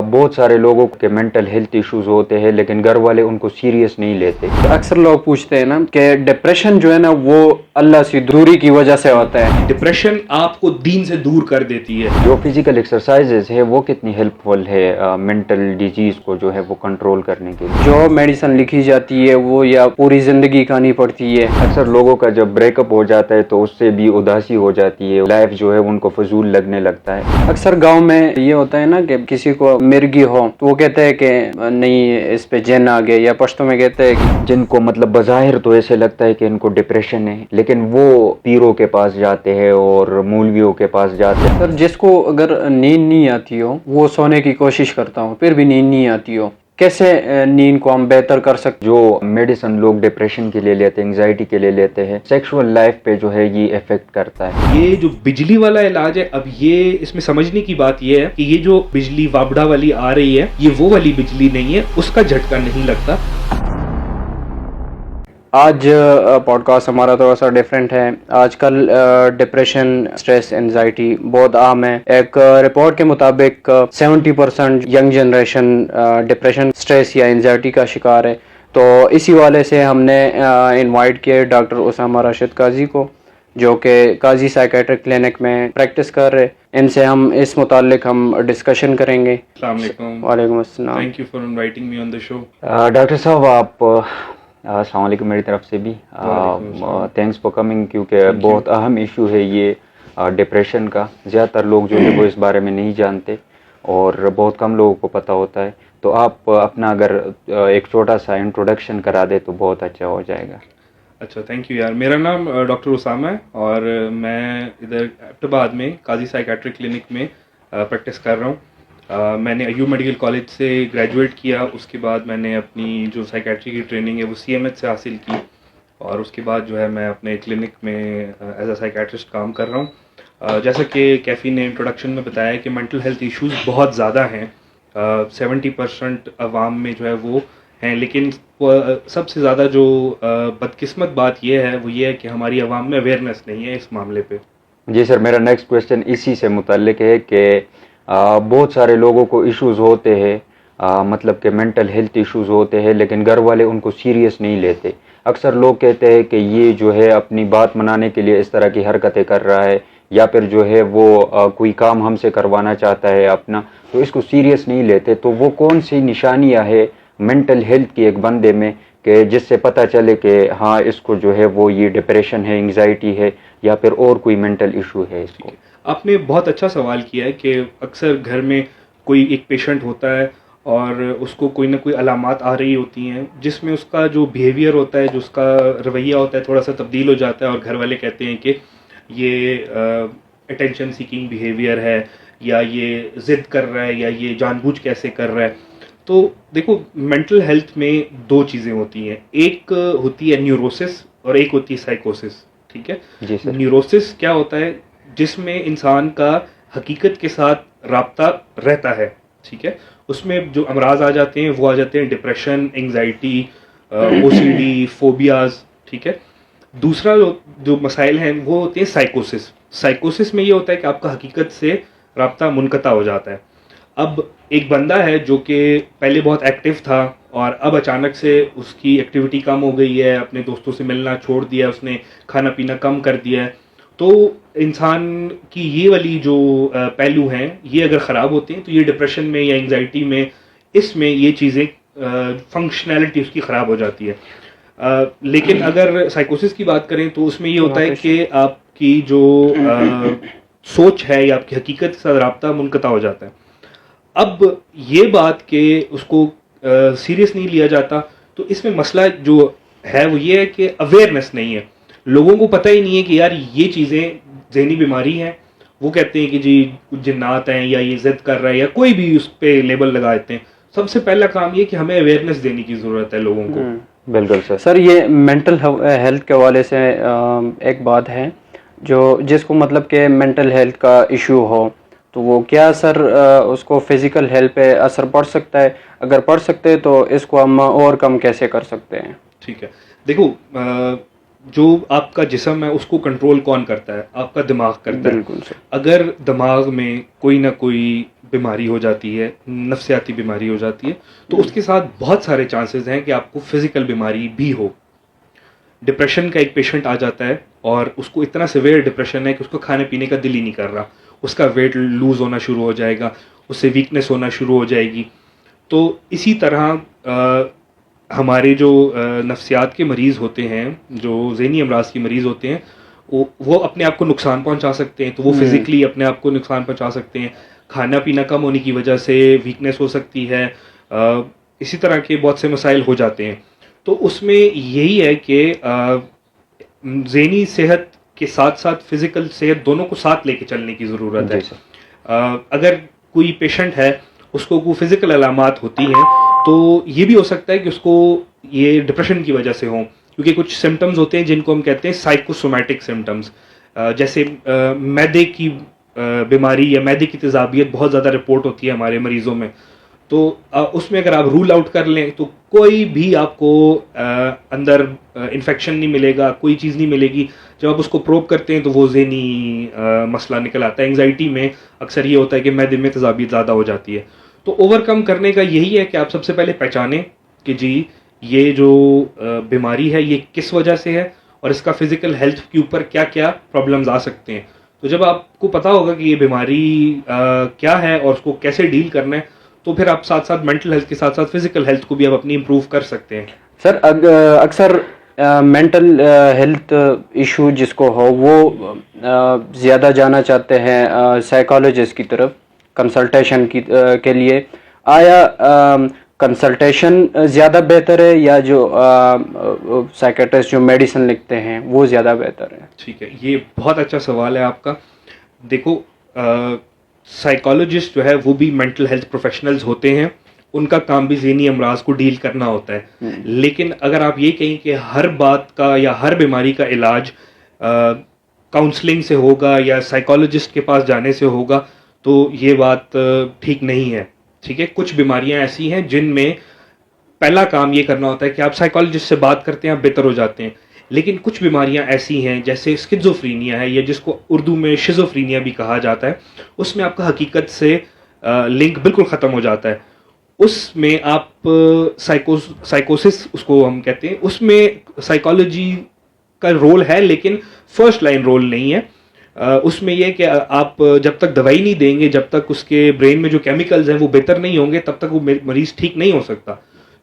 बहुत सारे लोगों के मेंटल हेल्थ इश्यूज होते हैं लेकिन घर वाले उनको सीरियस नहीं लेते। अक्सर लोग पूछते हैं ना कि डिप्रेशन जो है ना वो अल्लाह से दूरी की वजह से होता है। डिप्रेशन आपको दीन से दूर कर देती है। जो फिजिकल एक्सरसाइजेज है वो कितनी हेल्पफुल है मेंटल डिजीज को जो है वो कंट्रोल करने के लिए। जो मेडिसिन लिखी जाती है वो या पूरी जिंदगी खानी पड़ती है। अक्सर लोगों का जब ब्रेकअप हो जाता है तो उससे भी उदासी हो जाती है, लाइफ जो है उनको फजूल लगने लगता है। अक्सर गांव में ये होता है ना कि किसी को मिर्गी हो तो वो कहते हैं कि नहीं इस पे जिन आ गए, या पश्तो में कहते हैं कि जिनको मतलब बज़ाहिर तो ऐसे लगता है कि इनको डिप्रेशन है, लेकिन वो पीरों के पास जाते हैं और मौलवियों के पास जाते हैं। सर जिसको अगर नींद नहीं आती हो वो सोने की कोशिश करता हूँ फिर भी नींद नहीं आती हो, कैसे नींद को हम बेहतर कर सकते? जो मेडिसिन लोग डिप्रेशन के लिए लेते हैं, एंग्जाइटी के लिए लेते हैं, सेक्सुअल लाइफ पे जो है ये इफेक्ट करता है। ये जो बिजली वाला इलाज है, अब ये इसमें समझने की बात ये है कि ये जो बिजली वाबड़ा वाली आ रही है ये वो वाली बिजली नहीं है, उसका झटका नहीं लगता। आज पॉडकास्ट हमारा थोड़ा सा डिफरेंट है। आजकल डिप्रेशन, स्ट्रेस, एंजाइटी बहुत आम है। एक रिपोर्ट के मुताबिक 70% यंग जनरेशन डिप्रेशन, स्ट्रेस या एंजाइटी का शिकार है। तो इसी वाले से हमने इनवाइट किया डॉक्टर उसामा राशिद काजी को, जो कि काजी साइकेट्रिक क्लिनिक में प्रैक्टिस कर रहे। इनसे हम इस मुतालिक हम डिस्कशन करेंगे। अस्सलाम वालेकुम। वालेकुम अस्सलाम। Thank you for inviting me on the show. Doctor साहब आप अस्सलाम वालेकुम मेरी तरफ से भी थैंक्स फॉर कमिंग, क्योंकि बहुत अहम इशू है ये डिप्रेशन का। ज़्यादातर लोग जो है वो इस बारे में नहीं जानते और बहुत कम लोगों को पता होता है। तो आप अपना अगर एक छोटा सा इंट्रोडक्शन करा दे तो बहुत अच्छा हो जाएगा। अच्छा, थैंक यू यार। मेरा नाम डॉक्टर उसामा है और मैं इधर एबटाबाद में काजी साइकेट्रिक क्लिनिक में प्रैक्टिस कर रहा हूँ। मैंने अय्यूब मेडिकल कॉलेज से ग्रेजुएट किया, उसके बाद मैंने अपनी जो साइकेट्री की ट्रेनिंग है वो CMH से हासिल की और उसके बाद जो है मैं अपने क्लिनिक में एज अ साइकेट्रिस्ट काम कर रहा हूँ। जैसा कि कैफ़ी ने इंट्रोडक्शन में बताया कि मेंटल हेल्थ इश्यूज़ बहुत ज़्यादा हैं, 70% अवाम में जो है वो हैं, लेकिन सबसे ज़्यादा जो बदकिस्मत बात यह है वो ये है कि हमारी अवाम में अवेयरनेस नहीं है इस मामले पे। जी सर, मेरा नेक्स्ट क्वेश्चन इसी से मुताल्लिक है कि बहुत सारे लोगों को इश्यूज होते हैं, मतलब कि मेंटल हेल्थ इश्यूज होते हैं लेकिन घर वाले उनको सीरियस नहीं लेते। अक्सर लोग कहते हैं कि ये जो है अपनी बात मनाने के लिए इस तरह की हरकतें कर रहा है, या फिर जो है वो कोई काम हमसे करवाना चाहता है अपना, तो इसको सीरियस नहीं लेते। तो वो कौन सी निशानियां है मेंटल हेल्थ की एक बंदे में कि जिससे पता चले कि हाँ इसको जो है वो ये डिप्रेशन है, एंग्जाइटी है, या फिर और कोई मेंटल इशू है इसको? आपने बहुत अच्छा सवाल किया है कि अक्सर घर में कोई एक पेशेंट होता है और उसको कोई ना कोई अलामात आ रही होती हैं जिसमें उसका जो बिहेवियर होता है, जो उसका रवैया होता है थोड़ा सा तब्दील हो जाता है और घर वाले कहते हैं कि ये अटेंशन सीकिंग बिहेवियर है, या ये ज़िद कर रहा है, या ये जानबूझ कैसे कर रहा है। तो देखो, मेंटल हेल्थ में दो चीज़ें होती हैं, एक होती है न्यूरोसिस और एक होती है साइकोसिस। ठीक है जी सर। न्यूरोसिस क्या होता है? जिसमें इंसान का हकीकत के साथ राब्ता रहता है। ठीक है, उसमें जो अमराज आ जाते हैं वो आ जाते हैं डिप्रेशन, एंग्जाइटी, OCD, फोबियाज। ठीक है, दूसरा जो मसाइल हैं वो होते हैं साइकोसिस। साइकोसिस में ये होता है कि आपका हकीकत से राब्ता मुनक़ता हो जाता है। अब एक बंदा है जो कि पहले बहुत एक्टिव था और अब अचानक से उसकी एक्टिविटी कम हो गई है, अपने दोस्तों से मिलना छोड़ दिया, उसने खाना पीना कम कर दिया है। तो इंसान की ये वाली जो पहलू हैं ये अगर ख़राब होते हैं तो ये डिप्रेशन में या एंग्जाइटी में, इसमें ये चीज़ें फंक्शनैलिटी उसकी ख़राब हो जाती है। लेकिन अगर साइकोसिस की बात करें तो उसमें ये होता है कि आपकी जो सोच है या आपकी हकीकत के साथ राब्ता मुनक़ता हो जाता है। अब ये बात कि उसको सीरियस नहीं लिया जाता, तो इसमें मसला जो है वो ये है कि अवेयरनेस नहीं है। लोगों को पता ही नहीं है कि यार ये चीज़ें ज़हनी बीमारी हैं। वो कहते हैं कि जी कुछ जिन्नात हैं या ये ज़िद कर रहा है या कोई भी उस पर लेबल लगा देते हैं। सबसे पहला काम ये कि हमें अवेयरनेस देने की ज़रूरत है लोगों को। बिल्कुल सर। सर ये मेंटल हेल्थ के हवाले से एक बात है, जो जिसको मतलब कि मेंटल हेल्थ का इशू हो तो वो क्या सर उसको फिज़िकल हेल्थ पे असर पड़ सकता है? अगर पड़ सकते हैं तो इसको हम और कम कैसे कर सकते हैं? ठीक है, देखो, जो आपका जिस्म है उसको कंट्रोल कौन करता है? आपका दिमाग करता है। बिल्कुल सर। अगर दिमाग में कोई ना कोई बीमारी हो जाती है, नफ्सियाती बीमारी हो जाती है, तो उसके साथ बहुत सारे चांसेस हैं कि आपको फिजिकल बीमारी भी हो। डिप्रेशन का एक पेशेंट आ जाता है और उसको इतना सिवियर डिप्रेशन है कि उसको खाने पीने का दिल ही नहीं कर रहा, उसका वेट लूज होना शुरू हो जाएगा, उससे वीकनेस होना शुरू हो जाएगी। तो इसी तरह हमारे जो नफ्सियात के मरीज़ होते हैं, जो ज़हनी अमराज के मरीज़ होते हैं, वो अपने आप को नुकसान पहुंचा सकते हैं। तो वो फिज़िकली अपने आप को नुकसान पहुंचा सकते हैं, खाना पीना कम होने की वजह से वीकनेस हो सकती है, इसी तरह के बहुत से मसाइल हो जाते हैं। तो उसमें यही है कि ज़हनी सेहत के साथ साथ फिज़िकल सेहत दोनों को साथ लेके चलने की ज़रूरत है। अगर कोई पेशेंट है, उसको कोई फिज़िकल अलामात होती हैं, तो ये भी हो सकता है कि उसको ये डिप्रेशन की वजह से हो, क्योंकि कुछ सिम्टम्स होते हैं जिनको हम कहते हैं साइकोसोमैटिक सिम्टम्स। जैसे मैदे की बीमारी या मैदे की तेज़ाबियत बहुत ज़्यादा रिपोर्ट होती है हमारे मरीज़ों में। तो उसमें अगर आप रूल आउट कर लें तो कोई भी आपको अंदर इन्फेक्शन नहीं मिलेगा, कोई चीज़ नहीं मिलेगी। जब आप उसको प्रोब करते हैं तो वो ज़हनी मसला निकल आता है। एंग्जाइटी में अक्सर ये होता है कि मैदे में तेज़ाबियत ज़्यादा हो जाती है। तो ओवरकम करने का यही है कि आप सबसे पहले पहचानें कि जी ये जो बीमारी है ये किस वजह से है और इसका फिज़िकल हेल्थ के ऊपर क्या क्या प्रॉब्लम्स आ सकते हैं। तो जब आपको पता होगा कि ये बीमारी क्या है और उसको कैसे डील करना है, तो फिर आप साथ साथ मेंटल हेल्थ के साथ साथ फिजिकल हेल्थ को भी आप अपनी इम्प्रूव कर सकते हैं। सर अक्सर मेंटल हेल्थ इशू जिसको हो वो ज़्यादा जाना चाहते हैं साइकोलॉजिस्ट की तरफ कंसल्टेशन के लिए। आया कंसल्टेशन ज़्यादा बेहतर है या जो साइकेट्रिस्ट जो मेडिसिन लिखते हैं वो ज़्यादा बेहतर है? ठीक है, ये बहुत अच्छा सवाल है आपका। देखो, साइकोलॉजिस्ट जो है वो भी मेंटल हेल्थ प्रोफेशनल्स होते हैं, उनका काम भी ज़हनी अमराज को डील करना होता है। लेकिन अगर आप ये कहें कि हर बात का या हर बीमारी का इलाज काउंसलिंग से होगा या साइकोलॉजिस्ट के पास जाने से होगा, तो ये बात ठीक नहीं है। ठीक है, कुछ बीमारियां ऐसी हैं जिनमें पहला काम ये करना होता है कि आप साइकोलॉजिस्ट से बात करते हैं, आप बेहतर हो जाते हैं। लेकिन कुछ बीमारियां ऐसी हैं जैसे स्किज़ोफ्रीनिया है, या जिसको उर्दू में शिज़ोफ्रीनिया भी कहा जाता है, उसमें आपका हकीकत से लिंक बिल्कुल ख़त्म हो जाता है। उसमें आप साइकोसिस उसको हम कहते हैं, उसमें साइकोलॉजी का रोल है लेकिन फर्स्ट लाइन रोल नहीं है। उसमें यह कि आप जब तक दवाई नहीं देंगे, जब तक उसके ब्रेन में जो केमिकल्स हैं वो बेहतर नहीं होंगे, तब तक वो मरीज़ ठीक नहीं हो सकता।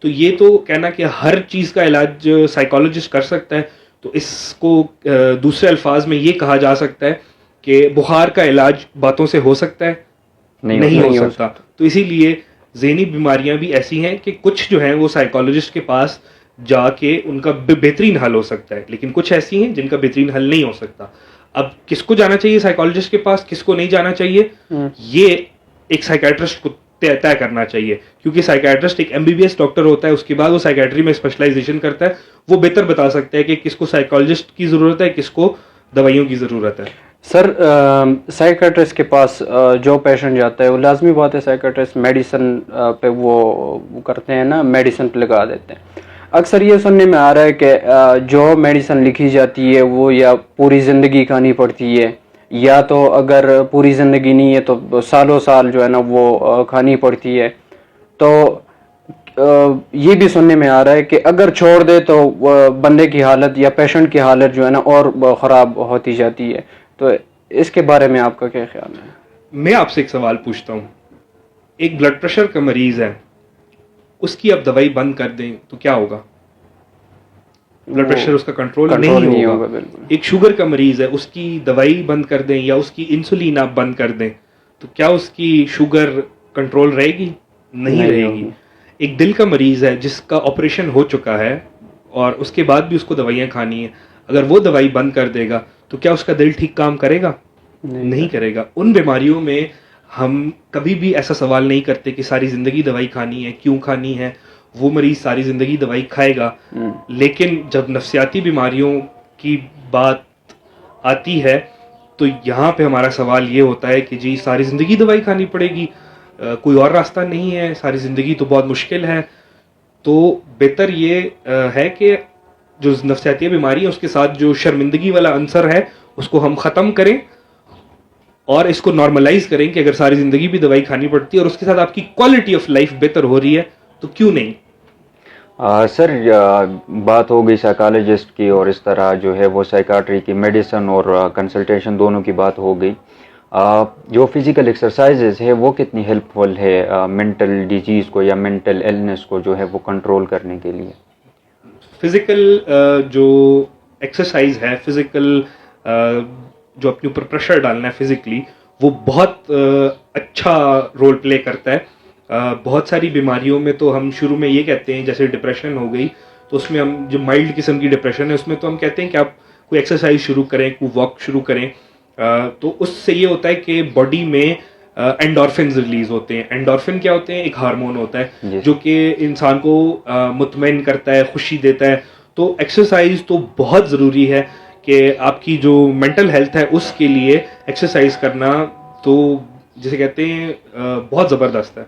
तो ये तो कहना कि हर चीज़ का इलाज साइकोलॉजिस्ट कर सकता है, तो इसको दूसरे अल्फाज में ये कहा जा सकता है कि बुखार का इलाज बातों से हो सकता है, नहीं हो सकता। तो इसीलिए ज़हनी बीमारियां भी ऐसी हैं कि कुछ जो हैं वो साइकोलॉजिस्ट के पास जाके उनका बेहतरीन हल हो सकता है, लेकिन कुछ ऐसी हैं जिनका बेहतरीन हल नहीं हो सकता। अब किसको जाना चाहिए साइकोलॉजिस्ट के पास, किसको नहीं जाना चाहिए, ये एक साइकियाट्रिस्ट को तय करना चाहिए, क्योंकि साइकियाट्रिस्ट एक एमबीबीएस डॉक्टर होता है, उसके बाद वो साइकियाट्री में स्पेशलाइजेशन करता है। वो बेहतर बता सकता है कि किसको साइकोलॉजिस्ट की ज़रूरत है, किसको दवाइयों की ज़रूरत है। सर साइकियाट्रिस्ट के पास जो पेशेंट जाता है वो लाजमी बात है साइकियाट्रिस्ट मेडिसिन पे वो करते हैं ना, मेडिसिन पे लगा देते हैं। अक्सर ये सुनने में आ रहा है कि जो मेडिसिन लिखी जाती है वो या पूरी ज़िंदगी खानी पड़ती है, या तो अगर पूरी ज़िंदगी नहीं है तो सालों साल जो है ना वो खानी पड़ती है। तो ये भी सुनने में आ रहा है कि अगर छोड़ दे तो बंदे की हालत या पेशेंट की हालत जो है ना और ख़राब होती जाती है। तो इसके बारे में आपका क्या ख्याल है? मैं आपसे एक सवाल पूछता हूँ, एक ब्लड प्रेशर का मरीज़ है, उसकी अब दवाई बंद कर दें तो क्या होगा? ब्लड प्रेशर उसका कंट्रोल नहीं होगा। बिल्कुल। एक शुगर का मरीज है, उसकी दवाई बंद कर दें या उसकी इंसुलिन आप बंद कर दें तो क्या उसकी शुगर कंट्रोल रहेगी? नहीं रहेगी। एक दिल का मरीज है जिसका ऑपरेशन हो चुका है और उसके बाद भी उसको दवाइयाँ खानी है, अगर वो दवाई बंद कर देगा तो क्या उसका दिल ठीक काम करेगा? नहीं करेगा। उन बीमारियों में हम कभी भी ऐसा सवाल नहीं करते कि सारी ज़िंदगी दवाई खानी है, क्यों खानी है। वो मरीज़ सारी ज़िंदगी दवाई खाएगा, लेकिन जब नफ्सियाती बीमारियों की बात आती है तो यहाँ पे हमारा सवाल ये होता है कि जी सारी ज़िंदगी दवाई खानी पड़ेगी, कोई और रास्ता नहीं है, सारी ज़िंदगी तो बहुत मुश्किल है। तो बेहतर ये है कि जो नफ्सियाती बीमारी है उसके साथ जो शर्मिंदगी वाला अंसर है उसको हम ख़त्म करें और इसको नॉर्मलाइज करें कि अगर सारी ज़िंदगी भी दवाई खानी पड़ती है और उसके साथ आपकी क्वालिटी ऑफ लाइफ बेहतर हो रही है तो क्यों नहीं। सर बात हो गई साइकोलॉजिस्ट की और इस तरह जो है वो साइकाट्री की, मेडिसिन और कंसल्टेशन दोनों की बात हो गई। जो फिजिकल एक्सरसाइजेज है वो कितनी हेल्पफुल है मेंटल डिजीज़ को या मेंटल इलनेस को जो है वो कंट्रोल करने के लिए? फिजिकल जो एक्सरसाइज है, फिजिकल जो अपने ऊपर प्रेशर डालना है फिजिकली, वो बहुत अच्छा रोल प्ले करता है। बहुत सारी बीमारियों में तो हम शुरू में ये कहते हैं, जैसे डिप्रेशन हो गई तो उसमें हम जो माइल्ड किस्म की डिप्रेशन है उसमें तो हम कहते हैं कि आप कोई एक्सरसाइज शुरू करें, कोई वॉक शुरू करें। तो उससे ये होता है कि बॉडी में एंडोर्फिन्स रिलीज होते हैं। एंडोर्फिन क्या होते हैं? एक हार्मोन होता है जो कि इंसान को मुतमईन करता है, खुशी देता है। तो एक्सरसाइज तो बहुत ज़रूरी है कि आपकी जो मेंटल हेल्थ है उसके लिए एक्सरसाइज करना तो जिसे कहते हैं बहुत ज़बरदस्त है।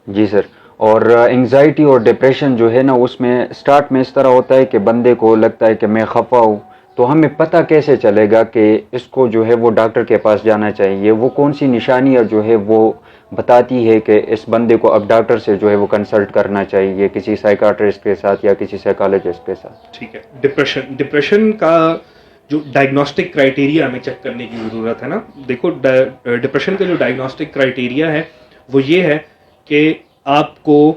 जी सर। और एंजाइटी और डिप्रेशन जो है ना, उसमें स्टार्ट में इस तरह होता है कि बंदे को लगता है कि मैं खफा हूँ, तो हमें पता कैसे चलेगा कि इसको जो है वो डॉक्टर के पास जाना चाहिए? वो कौन सी निशानियाँ जो है वो बताती है कि इस बंदे को अब डॉक्टर से जो है वो कंसल्ट करना चाहिए, किसी साइकाट्रिस्ट के साथ या किसी साइकोलॉजिस्ट के साथ? ठीक है। डिप्रेशन का जो डायग्नोस्टिक क्राइटेरिया हमें चेक करने की ज़रूरत है ना। देखो, डिप्रेशन का जो डायग्नोस्टिक क्राइटेरिया है वो ये है कि आपको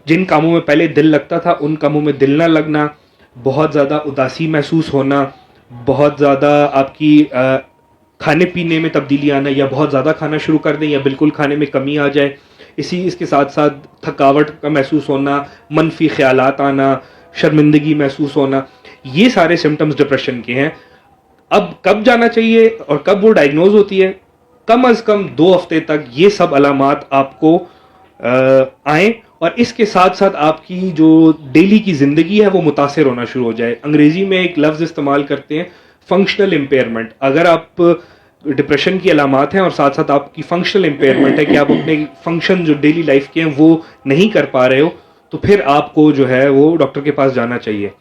जिन कामों में पहले दिल लगता था उन कामों में दिल ना लगना, बहुत ज़्यादा उदासी महसूस होना, बहुत ज़्यादा आपकी खाने पीने में तब्दीली आना, या बहुत ज़्यादा खाना शुरू कर दें या बिल्कुल खाने में कमी आ जाए। इसके साथ साथ थकावट का महसूस होना, मनफी ख्यालात आना, शर्मिंदगी महसूस होना, ये सारे सिम्टम्स डिप्रेशन के हैं। अब कब जाना चाहिए और कब वो डायग्नोज होती है? कम अज़ कम 2 हफ्ते तक ये सब अलामात आपको आए और इसके साथ साथ आपकी जो डेली की ज़िंदगी है वो मुतासिर होना शुरू हो जाए। अंग्रेज़ी में एक लफ्ज़ इस्तेमाल करते हैं, फंक्शनल इम्पेयरमेंट। अगर आप डिप्रेशन की अलामात हैं और साथ साथ आपकी फंक्शनल इम्पेयरमेंट है कि आप अपने फंक्शन जो डेली लाइफ के हैं वो नहीं कर पा रहे हो, तो फिर आपको जो है वो डॉक्टर के पास जाना चाहिए।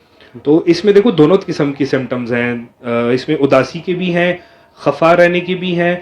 तो इसमें देखो दोनों किस्म की सिम्टम्स हैं, इसमें उदासी के भी हैं, खफा रहने के भी हैं,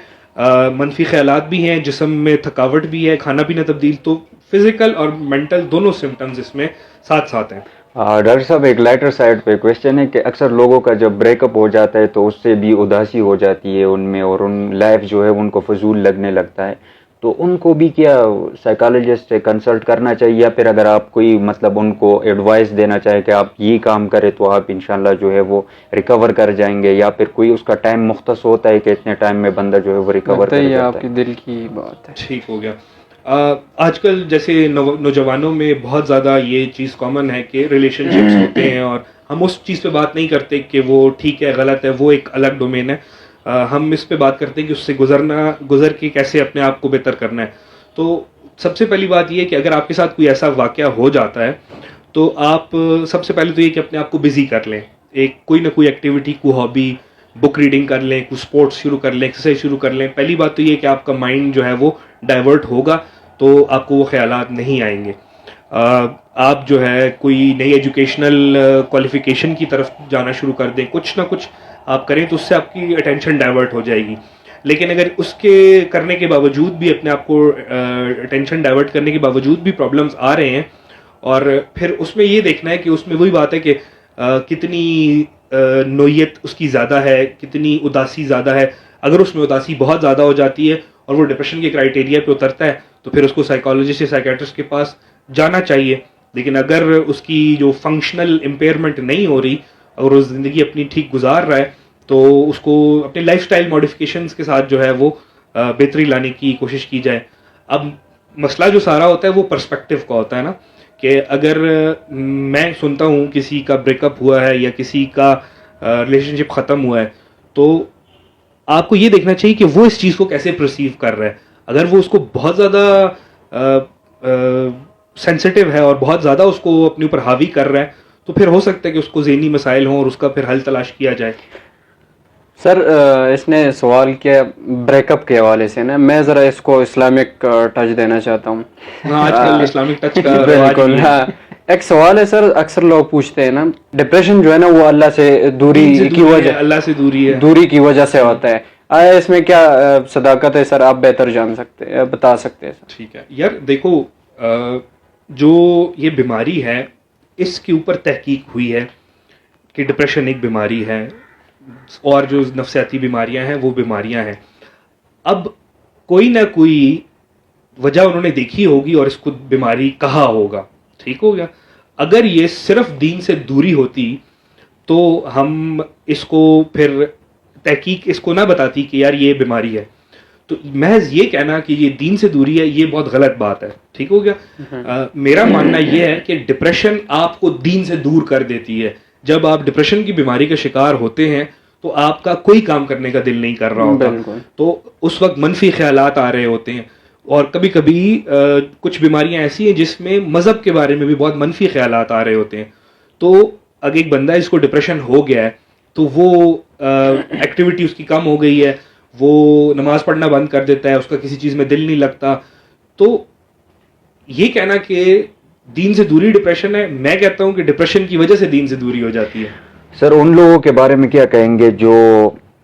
मनफी ख्यालात भी हैं, जिस्म में थकावट भी है, खाना पीना तब्दील। तो फिजिकल और मेंटल दोनों सिम्टम्स इसमें साथ साथ हैं। डॉक्टर साहब, एक लाइटर साइड पे क्वेश्चन है कि अक्सर लोगों का जब ब्रेकअप हो जाता है तो उससे भी उदासी हो जाती है उनमें और उन लाइफ जो है उनको फजूल लगने लगता है, तो उनको भी क्या साइकोलॉजिस्ट से कंसल्ट करना चाहिए, या फिर अगर आप कोई मतलब उनको एडवाइस देना चाहे कि आप ये काम करें तो आप इंशाल्लाह जो है वो रिकवर कर जाएंगे, या फिर कोई उसका टाइम मुख्तस होता है कि इतने टाइम में बंदा जो है वो रिकवर कर जाता है? आपकी दिल की बात है। ठीक हो गया। आजकल जैसे नौजवानों में बहुत ज़्यादा ये चीज़ कॉमन है कि रिलेशनशिप्स होते हैं और हम उस चीज़ पे बात नहीं करते कि वो ठीक है गलत है, वो एक अलग डोमेन है। हम इस पे बात करते हैं कि उससे गुजर के कैसे अपने आप को बेहतर करना है। तो सबसे पहली बात ये है कि अगर आपके साथ कोई ऐसा वाक़या हो जाता है तो आप सबसे पहले तो ये कि अपने आप को बिज़ी कर लें, एक कोई ना कोई एक्टिविटी, कोई हॉबी, बुक रीडिंग कर लें, कुछ स्पोर्ट्स शुरू कर लें, एक्सरसाइज शुरू कर लें। पहली बात तो ये कि आपका माइंड जो है वो डाइवर्ट होगा तो आपको वो ख्यालात नहीं आएंगे। आप जो है कोई नई एजुकेशनल क्वालिफिकेशन की तरफ जाना शुरू कर दें, कुछ ना कुछ आप करें तो उससे आपकी अटेंशन डाइवर्ट हो जाएगी। लेकिन अगर उसके करने के बावजूद भी अपने आप को अटेंशन डाइवर्ट करने के बावजूद भी प्रॉब्लम्स आ रहे हैं, और फिर उसमें ये देखना है कि उसमें वही बात है कि कितनी नोयत उसकी ज़्यादा है, कितनी उदासी ज़्यादा है। अगर उसमें उदासी बहुत ज़्यादा हो जाती है और वो डिप्रेशन के क्राइटेरिया पे उतरता है तो फिर उसको साइकोलॉजिस्ट या साइकेट्रिस्ट के पास जाना चाहिए। लेकिन अगर उसकी जो फंक्शनल इम्पेयरमेंट नहीं हो रही और वो ज़िंदगी अपनी ठीक गुजार रहा है तो उसको अपने लाइफस्टाइल मॉडिफिकेशंस के साथ जो है वो बेहतरी लाने की कोशिश की जाए। अब मसला जो सारा होता है वो पर्सपेक्टिव का होता है ना, कि अगर मैं सुनता हूँ किसी का ब्रेकअप हुआ है या किसी का रिलेशनशिप ख़त्म हुआ है, तो आपको ये देखना चाहिए कि वो इस चीज़ को कैसे परसीव कर रहा है। अगर वो उसको बहुत ज़्यादा सेंसिटिव है और बहुत ज़्यादा उसको अपने ऊपर हावी कर रहा है तो फिर हो सकता है कि उसको ज़हनी मसाइल हों और उसका फिर हल तलाश किया जाए। सर, इसने सवाल किया ब्रेकअप के हवाले से ना, मैं ज़रा इसको इस्लामिक टच देना चाहता हूँ। आजकल इस्लामिक टच का बिल्कुल, हाँ। एक सवाल है सर, अक्सर लोग पूछते हैं ना, डिप्रेशन जो है ना वो अल्लाह से दूरी की वजह, अल्लाह से दूरी है, दूरी की वजह से होता है। आया इसमें क्या सदाकत है सर, आप बेहतर जान सकते हैं, बता सकते हैं सर। ठीक है यार, देखो जो ये बीमारी है इसके ऊपर तहकीक हुई है कि डिप्रेशन एक बीमारी है और जो नफसियाती बीमारियां हैं वो बीमारियां हैं। अब कोई ना कोई वजह उन्होंने देखी होगी और इसको बीमारी कहा होगा, ठीक हो गया। अगर ये सिर्फ दीन से दूरी होती तो हम इसको फिर तहकीक इसको ना बताती कि यार ये बीमारी है। तो महज ये कहना कि ये दीन से दूरी है ये बहुत गलत बात है, ठीक हो गया। मेरा मानना ये है कि डिप्रेशन आपको दीन से दूर कर देती है। जब आप डिप्रेशन की बीमारी का शिकार होते हैं तो आपका कोई काम करने का दिल नहीं कर रहा होता, तो उस वक्त मनफी ख्यालात आ रहे होते हैं। और कभी कभी कुछ बीमारियां ऐसी हैं जिसमें मजहब के बारे में भी बहुत मनफी ख्यालात आ रहे होते हैं। तो अगर एक बंदा इसको डिप्रेशन हो गया है तो वो एक्टिविटी उसकी कम हो गई है, वो नमाज पढ़ना बंद कर देता है, उसका किसी चीज में दिल नहीं लगता। तो ये कहना कि दीन से दूरी डिप्रेशन है, मैं कहता हूं कि डिप्रेशन की वजह से दीन से दूरी हो जाती है। सर उन लोगों के बारे में क्या कहेंगे जो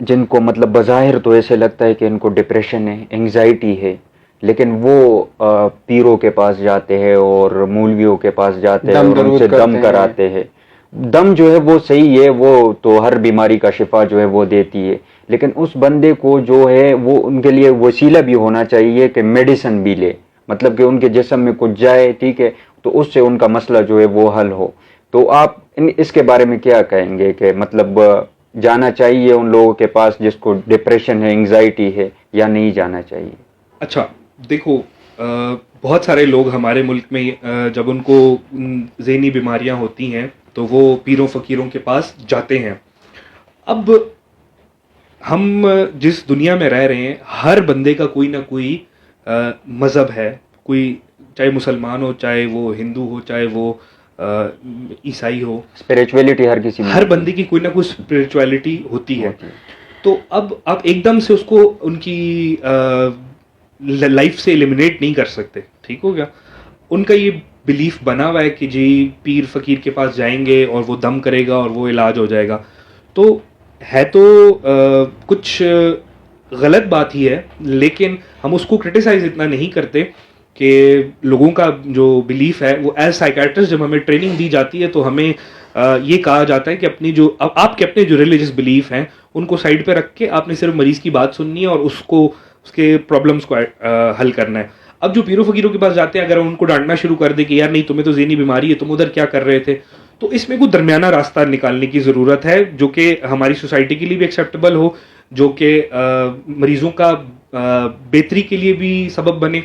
जिनको मतलब बज़ाहिर तो ऐसे लगता है कि इनको डिप्रेशन है, एंग्जाइटी है, लेकिन वो पीरों के पास जाते हैं और मौलवियों के पास जाते हैं और उनसे दम कराते हैं। दम जो है वो सही है, वो तो हर बीमारी का शिफा जो है वो देती है, लेकिन उस बंदे को जो है वो उनके लिए वसीला भी होना चाहिए कि मेडिसिन भी ले, मतलब कि उनके जिस्म में कुछ जाए, ठीक है, तो उससे उनका मसला जो है वो हल हो। तो आप इसके बारे में क्या कहेंगे कि मतलब जाना चाहिए उन लोगों के पास जिसको डिप्रेशन है, एंग्जाइटी है, या नहीं जाना चाहिए? अच्छा देखो, बहुत सारे लोग हमारे मुल्क में जब उनको ज़हनी बीमारियां होती हैं तो वो पीरों फ़कीरों के पास जाते हैं। अब हम जिस दुनिया में रह रहे हैं हर बंदे का कोई ना कोई मज़हब है, कोई चाहे मुसलमान हो, चाहे वो हिंदू हो, चाहे वो ईसाई हो। स्पिरिचुअलिटी हर किसी में, हर बंदे की कोई ना कोई स्पिरिचुअलिटी होती है। तो अब आप एकदम से उसको उनकी लाइफ से एलिमिनेट नहीं कर सकते, ठीक हो गया। उनका ये बिलीफ बना हुआ है कि जी पीर फकीर के पास जाएंगे और वो दम करेगा और वो इलाज हो जाएगा। तो है तो कुछ गलत बात ही है, लेकिन हम उसको क्रिटिसाइज इतना नहीं करते कि लोगों का जो बिलीफ है वो एज साइकेट्रिस्ट जब हमें ट्रेनिंग दी जाती है तो हमें ये कहा जाता है कि अपनी जो आपके अपने जो रिलीजियस बिलीफ हैं उनको साइड पे रख के आपने सिर्फ मरीज की बात सुननी है और उसको उसके प्रॉब्लम्स को हल करना है। अब जो पीरों फकीरों के पास जाते हैं अगर उनको डांटना शुरू कर दे कि यार नहीं तुम्हें तो ज़हनी बीमारी है, तुम उधर क्या कर रहे थे, तो इसमें कोई दरमियाना रास्ता निकालने की ज़रूरत है जो कि हमारी सोसाइटी के लिए भी एक्सेप्टेबल हो, जो कि मरीजों का बेहतरी के लिए भी सबब बने।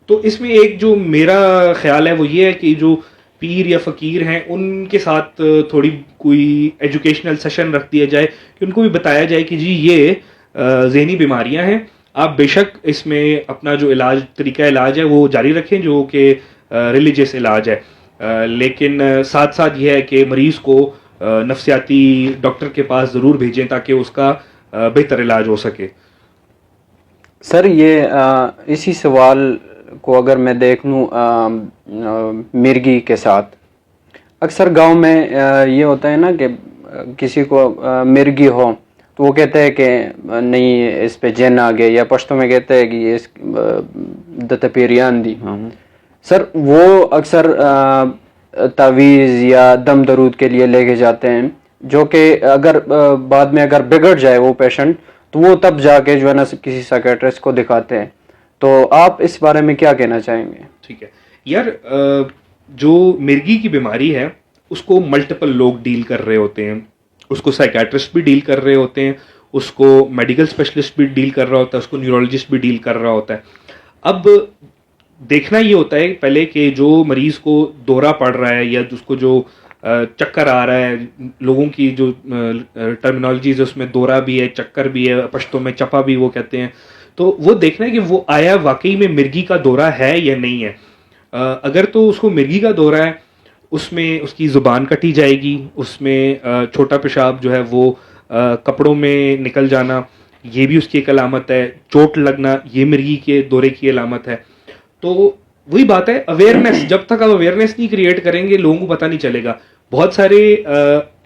तो इसमें एक जो मेरा ख्याल है वो ये है कि जो पीर या फ़कीर हैं उनके साथ थोड़ी कोई एजुकेशनल सेशन रख दिया जाए कि उनको भी बताया जाए कि जी ये ज़हनी बीमारियां हैं, आप बेशक इसमें अपना जो इलाज तरीका इलाज है वो जारी रखें जो कि रिलीजियस इलाज है, लेकिन साथ साथ ये है कि मरीज़ को नफसियाती डॉक्टर के पास ज़रूर भेजें ताकि उसका बेहतर इलाज हो सके। सर ये इसी सवाल को अगर मैं देख लूँ मिर्गी के साथ, अक्सर गांव में ये होता है ना कि किसी को मिर्गी हो तो वो कहते हैं कि नहीं इस पे जिन आ गए, या पश्तो में कहते हैं कि ये दतपेरियान दी। सर वो अक्सर तावीज़ या दम दरूद के लिए लेके जाते हैं, जो कि अगर बाद में अगर बिगड़ जाए वो पेशेंट तो वो तब जाके जो है ना किसी साइकियाट्रिस्ट को दिखाते हैं। तो आप इस बारे में क्या कहना चाहेंगे? ठीक है यार, जो मिर्गी की बीमारी है उसको मल्टीपल लोग डील कर रहे होते हैं, उसको साइकियाट्रिस्ट भी डील कर रहे होते हैं, उसको मेडिकल स्पेशलिस्ट भी डील कर रहा होता है, उसको न्यूरोलॉजिस्ट भी डील कर रहा होता है। अब देखना ये होता है पहले कि जो मरीज को दौरा पड़ रहा है या उसको जो चक्कर आ रहा है, लोगों की जो टर्मिनोलॉजीज है उसमें दौरा भी है, चक्कर भी है, पश्तो में चपा भी वो कहते हैं, तो वो देखना है कि वो आया वाकई में मिर्गी का दौरा है या नहीं है। अगर तो उसको मिर्गी का दौरा है उसमें उसकी ज़ुबान कटी जाएगी, उसमें छोटा पेशाब जो है वो कपड़ों में निकल जाना ये भी उसकी एक अलामत है, चोट लगना ये मिर्गी के दौरे की अलामत है। तो वही बात है अवेयरनेस, जब तक आप अवेयरनेस नहीं क्रिएट करेंगे लोगों को पता नहीं चलेगा। बहुत सारे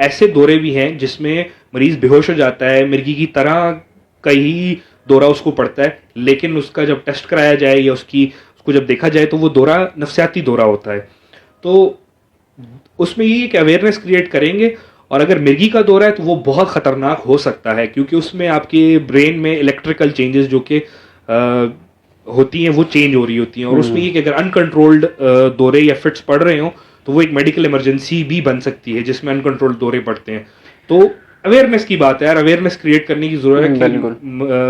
ऐसे दौरे भी हैं जिसमें मरीज बेहोश हो जाता है, मिर्गी की तरह का ही दौरा उसको पड़ता है, लेकिन उसका जब टेस्ट कराया जाए या उसको जब देखा जाए तो वो दौरा नफसियाती दौरा होता है। तो उसमें ये एक अवेयरनेस क्रिएट करेंगे। और अगर मिर्गी का दौरा है तो वो बहुत ख़तरनाक हो सकता है, क्योंकि उसमें आपके ब्रेन में इलेक्ट्रिकल चेंजेस जो कि होती हैं वो चेंज हो रही होती हैं, और उसमें ये कि अगर अनकंट्रोल्ड दौरे या फिट्स पड़ रहे हो तो वो एक मेडिकल इमरजेंसी भी बन सकती है जिसमें अनकंट्रोल्ड दौरे पड़ते हैं। तो अवेयरनेस की बात है यार, अवेयरनेस क्रिएट करने की जरूरत है कि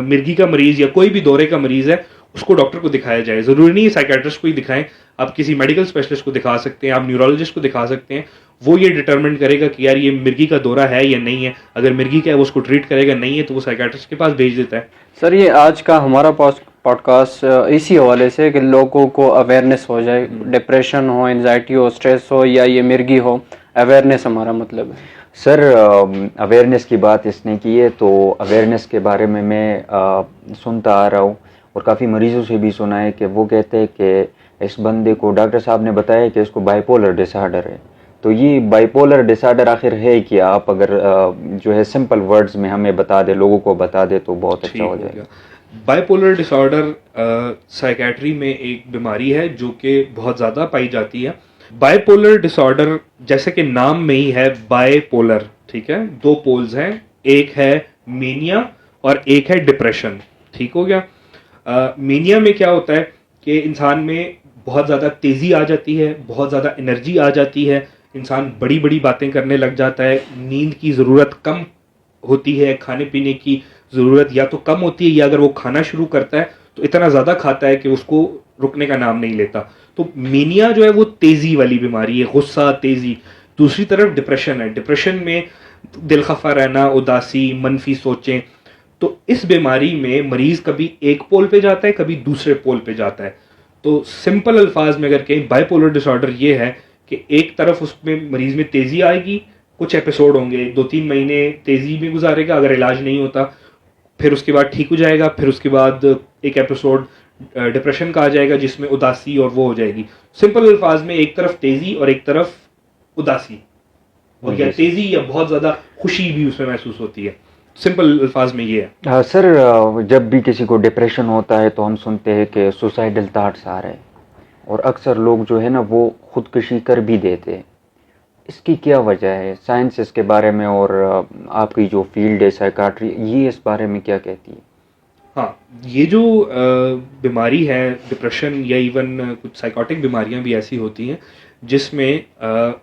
मिर्गी का मरीज या कोई भी दौरे का मरीज है उसको डॉक्टर को दिखाया जाए। जरूरी नहीं है साइकेट्रिस्ट को ही दिखाएं, आप किसी मेडिकल स्पेशलिस्ट को दिखा सकते हैं, आप न्यूरोलॉजिस्ट को दिखा सकते हैं। वो ये डिटरमिन करेगा कि यार ये मिर्गी का दौरा है या नहीं है। अगर मिर्गी का है वो उसको ट्रीट करेगा, नहीं है तो वो साइकेट्रिस्ट के पास भेज देता है। सर ये आज का हमारा पॉडकास्ट इसी हवाले से कि लोगों को अवेयरनेस हो जाए, डिप्रेशन हो, एंजाइटी हो, स्ट्रेस हो या ये मिर्गी हो, अवेयरनेस हमारा मतलब है। सर अवेयरनेस की बात इसने की है, तो अवेयरनेस के बारे में मैं सुनता आ रहा हूँ और काफ़ी मरीजों से भी सुना है कि वो कहते हैं कि इस बंदे को डॉक्टर साहब ने बताया कि इसको बाइपोलर डिसऑर्डर है। तो ये बाइपोलर डिसऑर्डर आखिर है क्या? आप अगर जो है सिंपल वर्ड्स में हमें बता दे, लोगों को बता दे तो बहुत अच्छा हो जाएगा। बाइपोलर डिसऑर्डर साइकेट्री में एक बीमारी है जो कि बहुत ज़्यादा पाई जाती है। बाइपोलर डिसऑर्डर जैसे कि नाम में ही है बाइपोलर, ठीक है, दो पोल्स हैं, एक है मेनिया और एक है डिप्रेशन। ठीक हो गया। मेनिया में क्या होता है कि इंसान में बहुत ज़्यादा तेज़ी आ जाती है, बहुत ज़्यादा एनर्जी आ जाती है, इंसान बड़ी बड़ी बातें करने लग जाता है, नींद की ज़रूरत कम होती है, खाने पीने की ज़रूरत या तो कम होती है या अगर वो खाना शुरू करता है तो इतना ज़्यादा खाता है कि उसको रुकने का नाम नहीं लेता। तो मेनिया जो है वो तेज़ी वाली बीमारी है, गुस्सा, तेज़ी। दूसरी तरफ डिप्रेशन है, डिप्रेशन में दिल खफा रहना, उदासी, मनफी सोचें। तो इस बीमारी में मरीज कभी एक पोल पे जाता है, कभी दूसरे पोल पे जाता है। तो सिंपल अल्फाज में अगर कहें बाइपोलर डिसऑर्डर ये है कि एक तरफ उसमें मरीज में तेज़ी आएगी, कुछ एपिसोड होंगे, 2-3 महीने तेज़ी में गुजारेगा अगर इलाज नहीं होता, फिर उसके बाद ठीक हो जाएगा, फिर उसके बाद एक एपिसोड डिप्रेशन का आ जाएगा जिसमें उदासी और वो हो जाएगी। सिंपल अल्फाज में एक तरफ तेज़ी और एक तरफ उदासी, और या तेज़ी या बहुत ज़्यादा खुशी भी उसमें महसूस होती है। सिंपल अल्फाज में ये है। हाँ सर, जब भी किसी को डिप्रेशन होता है तो हम सुनते हैं कि सुसाइडल थॉट्स आ रहे हैं, और अक्सर लोग जो है ना वो खुदकुशी कर भी देते हैं। इसकी क्या वजह है? साइंस इसके बारे में और आपकी जो फील्ड है साइकाट्री, ये इस बारे में क्या कहती है? हाँ, ये जो बीमारी है डिप्रेशन या इवन कुछ साइकोटिक बीमारियां भी ऐसी होती हैं जिसमें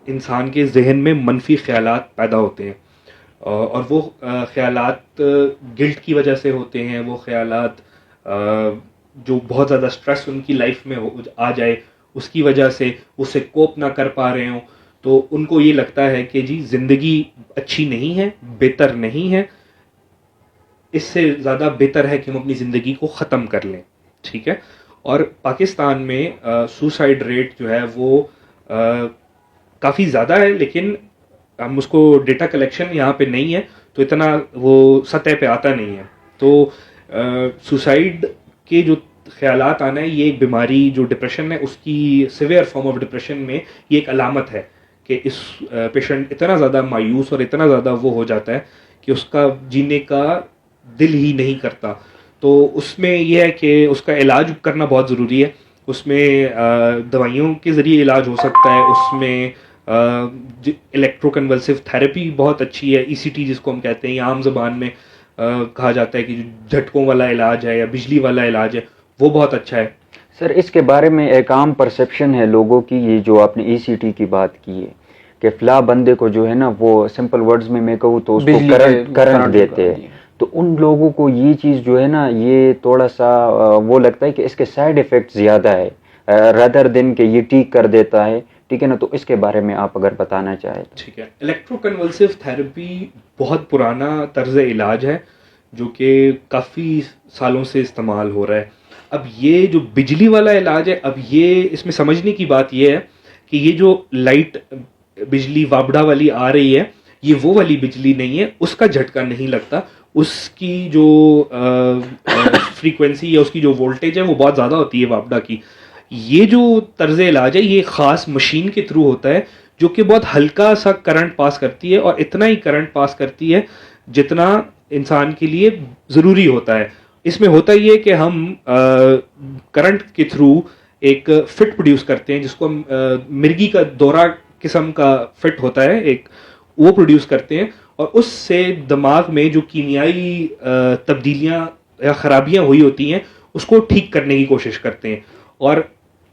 इंसान के जहन में मनफी ख्यालात पैदा होते हैं, और वो ख्यालात गिल्ट की वजह से होते हैं। वो ख्यालात जो बहुत ज़्यादा स्ट्रेस उनकी लाइफ में आ जाए उसकी वजह से उससे कोप ना कर पा रहे हों, तो उनको ये लगता है कि जी ज़िंदगी अच्छी नहीं है, बेहतर नहीं है, इससे ज़्यादा बेहतर है कि हम अपनी ज़िंदगी को ख़त्म कर लें। ठीक है। और पाकिस्तान में सुसाइड रेट जो है वो काफ़ी ज़्यादा है, लेकिन हम उसको डेटा कलेक्शन यहाँ पे नहीं है तो इतना वो सतह पे आता नहीं है। तो सुसाइड के जो ख्यालात आना है, ये एक बीमारी जो डिप्रेशन है उसकी सिवियर फॉर्म ऑफ डिप्रेशन में ये एक अलामत है कि इस पेशेंट इतना ज़्यादा मायूस और इतना ज़्यादा वो हो जाता है कि उसका जीने का दिल ही नहीं करता। तो उसमें यह है कि उसका इलाज करना बहुत ज़रूरी है। उसमें दवाइयों के ज़रिए इलाज हो सकता है, उसमें इलेक्ट्रोकन्वल्सिव थेरेपी बहुत अच्छी है, ईसीटी जिसको हम कहते हैं, या आम ज़बान में कहा जाता है कि जो झटकों वाला इलाज है या बिजली वाला इलाज है वो बहुत अच्छा है। सर इसके बारे में एक आम परसेप्शन है लोगों की, ये जो आपने ईसीटी की बात की है कि फ़ला बंदे को जो है ना वो सिंपल वर्ड्स में मैं कहूँ तो उसको करंट देते हैं। तो उन लोगों को ये चीज़ जो है ना ये थोड़ा सा वो लगता है कि इसके साइड इफ़ेक्ट ज़्यादा है रदर देन कि ये ठीक कर देता है। ठीक है ना, तो इसके बारे में आप अगर बताना चाहें। ठीक है। इलेक्ट्रोकन्वल्सिव थेरेपी बहुत पुराना तर्ज इलाज है जो कि काफ़ी सालों से इस्तेमाल हो रहा है। अब ये जो बिजली वाला इलाज है, अब ये इसमें समझने की बात ये है कि ये जो लाइट बिजली वाबड़ा वाली आ रही है ये वो वाली बिजली नहीं है, उसका झटका नहीं लगता, उसकी जो फ्रीक्वेंसी या उसकी जो वोल्टेज है वो बहुत ज़्यादा होती है वाबड़ा की। ये जो तर्ज इलाज है ये ख़ास मशीन के थ्रू होता है जो कि बहुत हल्का सा करंट पास करती है, और इतना ही करंट पास करती है जितना इंसान के लिए ज़रूरी होता है। इसमें होता ये है कि हम करंट के थ्रू एक फिट प्रोड्यूस करते हैं, जिसको हम मिर्गी का दौरा किस्म का फिट होता है एक, वो प्रोड्यूस करते हैं, और उससे दिमाग में जो कीमियाई तब्दीलियां या खराबियां हुई होती हैं उसको ठीक करने की कोशिश करते हैं। और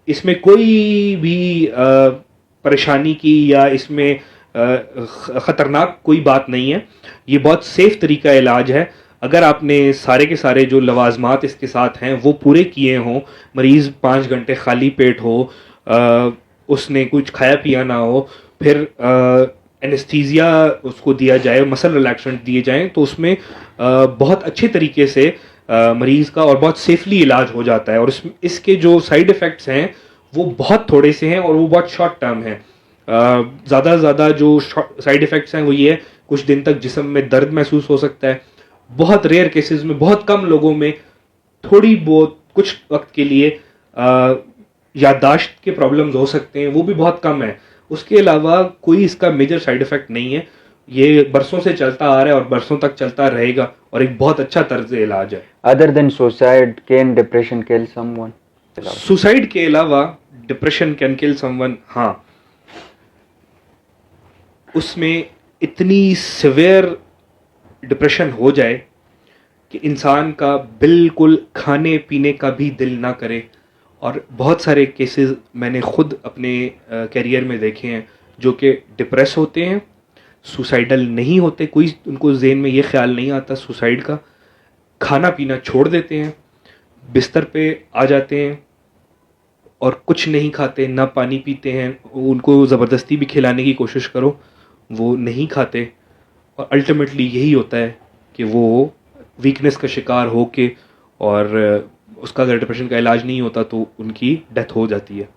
इसमें कोई भी परेशानी की या इसमें ख़तरनाक कोई बात नहीं है। ये बहुत सेफ तरीका इलाज है। अगर आपने सारे के सारे जो लवाजमात इसके साथ हैं वो पूरे किए हों, मरीज़ 5 घंटे खाली पेट हो, उसने कुछ खाया पिया ना हो, फिर एनेस्थीसिया उसको दिया जाए, मसल रिलैक्सेंट दिए जाएं, तो उसमें बहुत अच्छे तरीके से मरीज़ का और बहुत सेफली इलाज हो जाता है। और इसके जो साइड इफ़ेक्ट्स हैं वो बहुत थोड़े से हैं और वो बहुत शॉर्ट टर्म हैं। ज़्यादा से ज़्यादा जो साइड इफ़ेक्ट्स हैं वो ये है, कुछ दिन तक जिस्म में दर्द महसूस हो सकता है, बहुत रेयर केसेस में, बहुत कम लोगों में थोड़ी बहुत कुछ वक्त के लिए याददाश्त के प्रॉब्लम्स हो सकते हैं, वो भी बहुत कम है। उसके अलावा कोई इसका मेजर साइड इफेक्ट नहीं है। ये बरसों से चलता आ रहा है और बरसों तक चलता रहेगा और एक बहुत अच्छा तर्ज इलाज है। Other than suicide, can depression kill someone? Suicide के अलावा डिप्रेशन कैन किल समवन, हाँ, उसमें इतनी सिवियर डिप्रेशन हो जाए कि इंसान का बिल्कुल खाने पीने का भी दिल ना करे। और बहुत सारे केसेस मैंने खुद अपने कैरियर में देखे हैं जो कि डिप्रेस होते हैं, सुसाइडल नहीं होते, कोई उनको ज़हन में ये ख्याल नहीं आता सुसाइड का, खाना पीना छोड़ देते हैं, बिस्तर पे आ जाते हैं और कुछ नहीं खाते, ना पानी पीते हैं, उनको ज़बरदस्ती भी खिलाने की कोशिश करो वो नहीं खाते, और अल्टीमेटली यही होता है कि वो वीकनेस का शिकार हो के, और उसका अगर डिप्रेशन का इलाज नहीं होता तो उनकी डेथ हो जाती है।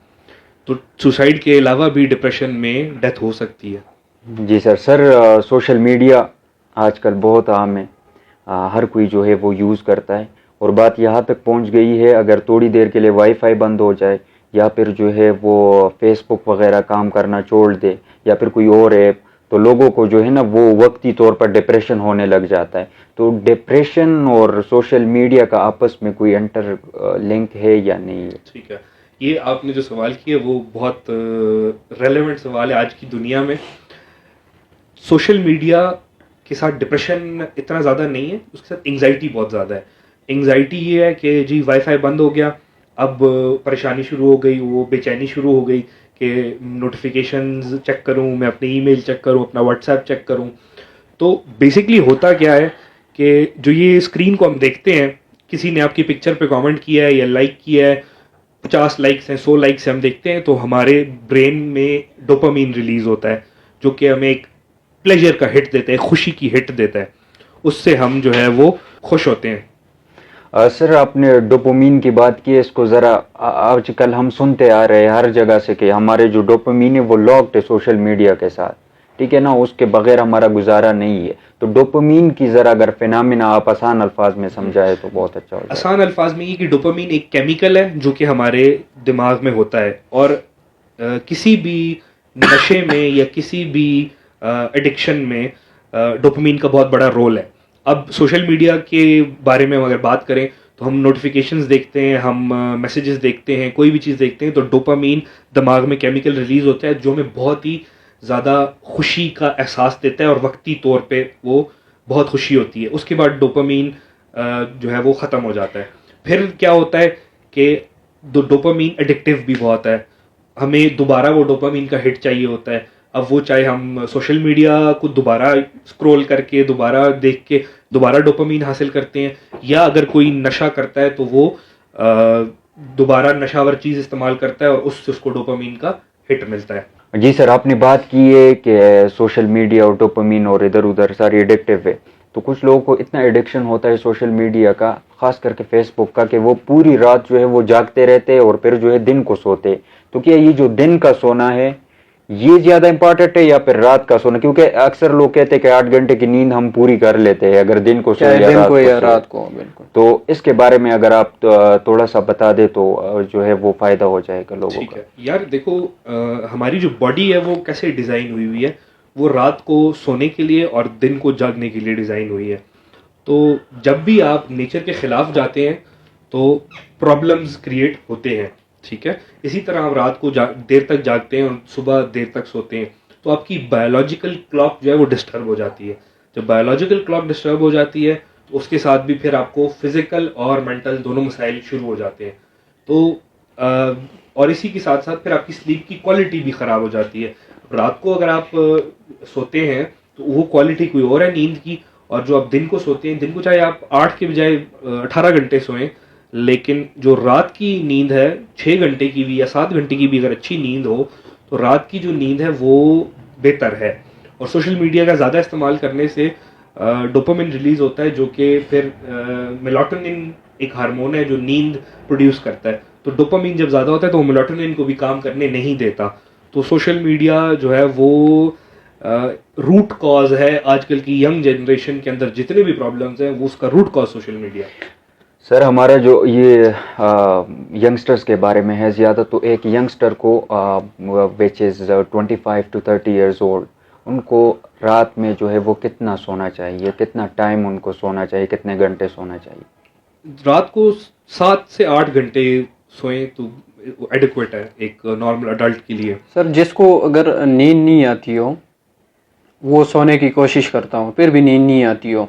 तो सुसाइड के अलावा भी डिप्रेशन में डेथ हो सकती है। जी सर। सोशल मीडिया आजकल बहुत आम है, हर कोई जो है वो यूज़ करता है, और बात यहाँ तक पहुँच गई है अगर थोड़ी देर के लिए वाईफाई बंद हो जाए या फिर जो है वो फेसबुक वगैरह काम करना छोड़ दे या फिर कोई और ऐप, तो लोगों को जो है ना वो वक्ती तौर पर डिप्रेशन होने लग जाता है। तो डिप्रेशन और सोशल मीडिया का आपस में कोई इंटर लिंक है या नहीं है? ठीक है, ये आपने जो सवाल किया वो बहुत रेलेवेंट सवाल है आज की दुनिया में। सोशल मीडिया के साथ डिप्रेशन इतना ज़्यादा नहीं है, उसके साथ एंग्जाइटी बहुत ज़्यादा है। एंग्जाइटी ये है कि जी वाईफाई बंद हो गया, अब परेशानी शुरू हो गई, वो बेचैनी शुरू हो गई कि नोटिफिकेशंस चेक करूं, मैं अपने ईमेल चेक करूं, अपना व्हाट्सएप चेक करूं। तो बेसिकली होता क्या है कि जो ये स्क्रीन को हम देखते हैं, किसी ने आपकी पिक्चर पे कमेंट किया है या लाइक किया है, 50 लाइक्स हैं, 100 लाइक्स हैं, हम देखते हैं तो हमारे ब्रेन में डोपामीन रिलीज होता है जो कि हमें एक प्लेजर का हिट देता है, खुशी की हिट देता है, उससे हम जो है वो खुश होते हैं। सर आपने डोपामीन की बात की है, इसको ज़रा आजकल हम सुनते आ रहे हैं हर जगह से कि हमारे जो डोपामीन है वो लॉक्ड है सोशल मीडिया के साथ, ठीक है ना, उसके बगैर हमारा गुजारा नहीं है। तो डोपामीन की ज़रा अगर फिनोमेना आप आसान अल्फाज में समझाए तो बहुत अच्छा होगा। आसान अल्फाज में ये कि डोपामीन एक केमिकल है जो कि हमारे दिमाग में होता है, और किसी भी नशे में या किसी भी एडिक्शन में डोपामीन का बहुत बड़ा रोल है। अब सोशल मीडिया के बारे में अगर बात करें तो हम नोटिफिकेशंस देखते हैं, हम मैसेजेस देखते हैं, कोई भी चीज़ देखते हैं तो डोपामीन दिमाग में केमिकल रिलीज होता है जो हमें बहुत ही ज़्यादा खुशी का एहसास देता है और वक्ती तौर पे वो बहुत खुशी होती है। उसके बाद डोपामीन जो है वो ख़त्म हो जाता है। फिर क्या होता है कि डोपामीन एडिक्टिव भी बहुत है, हमें दोबारा वो डोपामीन का हिट चाहिए होता है। अब वो चाहे हम सोशल मीडिया को दोबारा स्क्रॉल करके, दोबारा देख के दोबारा डोपामीन हासिल करते हैं, या अगर कोई नशा करता है तो वो दोबारा नशावर चीज़ इस्तेमाल करता है और उससे उसको डोपामीन का हिट मिलता है। जी सर, आपने बात की है कि सोशल मीडिया और डोपामीन और इधर उधर सारी एडिक्टिव है, तो कुछ लोगों को इतना एडिक्शन होता है सोशल मीडिया का, खास करके फेसबुक का, कि वो पूरी रात जो है वो जागते रहते हैं और फिर जो है दिन को सोते। तो क्या ये जो दिन का सोना है ये ज्यादा इंपॉर्टेंट है या फिर रात का सोना? क्योंकि अक्सर लोग कहते हैं कि 8 घंटे की नींद हम पूरी कर लेते हैं अगर दिन को सोए या रात को। बिल्कुल। तो इसके बारे में अगर आप थोड़ा सा बता दे तो जो है वो फायदा हो जाएगा लोगों ठीक का। है यार, देखो हमारी जो बॉडी है वो कैसे डिज़ाइन हुई हुई है, वो रात को सोने के लिए और दिन को जागने के लिए डिज़ाइन हुई है। तो जब भी आप नेचर के खिलाफ जाते हैं तो प्रॉब्लम्स क्रिएट होते हैं, ठीक है। इसी तरह आप रात को देर तक जागते हैं और सुबह देर तक सोते हैं, तो आपकी बायोलॉजिकल क्लॉक जो है वो डिस्टर्ब हो जाती है। जब बायोलॉजिकल क्लॉक डिस्टर्ब हो जाती है तो उसके साथ भी फिर आपको फिजिकल और मेंटल दोनों मसाइल शुरू हो जाते हैं। तो और इसी के साथ साथ फिर आपकी स्लीप की क्वालिटी भी ख़राब हो जाती है। रात को अगर आप सोते हैं तो वो क्वालिटी कोई और है नींद की, और जो आप दिन को सोते हैं, दिन को चाहे आप 8 के बजाय 18 घंटे सोएं, लेकिन जो रात की नींद है 6 घंटे की भी या 7 घंटे की भी अगर अच्छी नींद हो तो रात की जो नींद है वो बेहतर है। और सोशल मीडिया का ज़्यादा इस्तेमाल करने से डोपामिन रिलीज होता है, जो कि फिर मेलाटोनिन एक हार्मोन है जो नींद प्रोड्यूस करता है। तो डोपामिन जब ज़्यादा होता है तो वो मेलाटोनिन को भी काम करने नहीं देता। तो सोशल मीडिया जो है वो रूट कॉज है आजकल की यंग जनरेशन के अंदर जितने भी प्रॉब्लम्स हैं, वो उसका root cause social media. Sir हमारा जो ये यंगस्टर्स के बारे में है ज़्यादा, तो एक यंगस्टर को which is 25 to 30 years old, उनको रात में जो है वो कितना सोना चाहिए, कितना टाइम उनको सोना चाहिए, कितने घंटे सोना चाहिए? रात को 7 से 8 घंटे सोएं तो एडिक्वेट है एक नॉर्मल अडल्ट के लिए। सर जिसको अगर नींद नहीं आती हो, वो सोने की कोशिश करता हूँ, फिर भी नींद नहीं आती हो,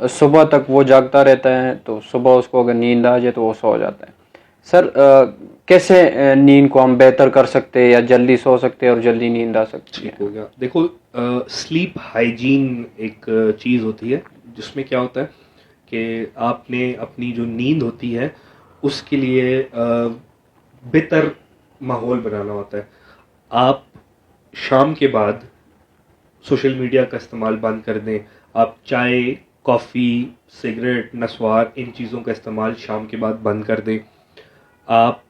सुबह तक वो जागता रहता है, तो सुबह उसको अगर नींद आ जाए तो वो सो जाता है। सर कैसे नींद को हम बेहतर कर सकते हैं, या जल्दी सो सकते हैं और जल्दी नींद आ सकती है? ठीक हो गया। देखो, स्लीप हाइजीन एक चीज़ होती है जिसमें क्या होता है कि आपने अपनी जो नींद होती है उसके लिए बेहतर माहौल बनाना होता है। आप शाम के बाद सोशल मीडिया का इस्तेमाल बंद कर दें। आप चाय, कॉफ़ी, सिगरेट, नस्वार, इन चीज़ों का इस्तेमाल शाम के बाद बंद कर दें। आप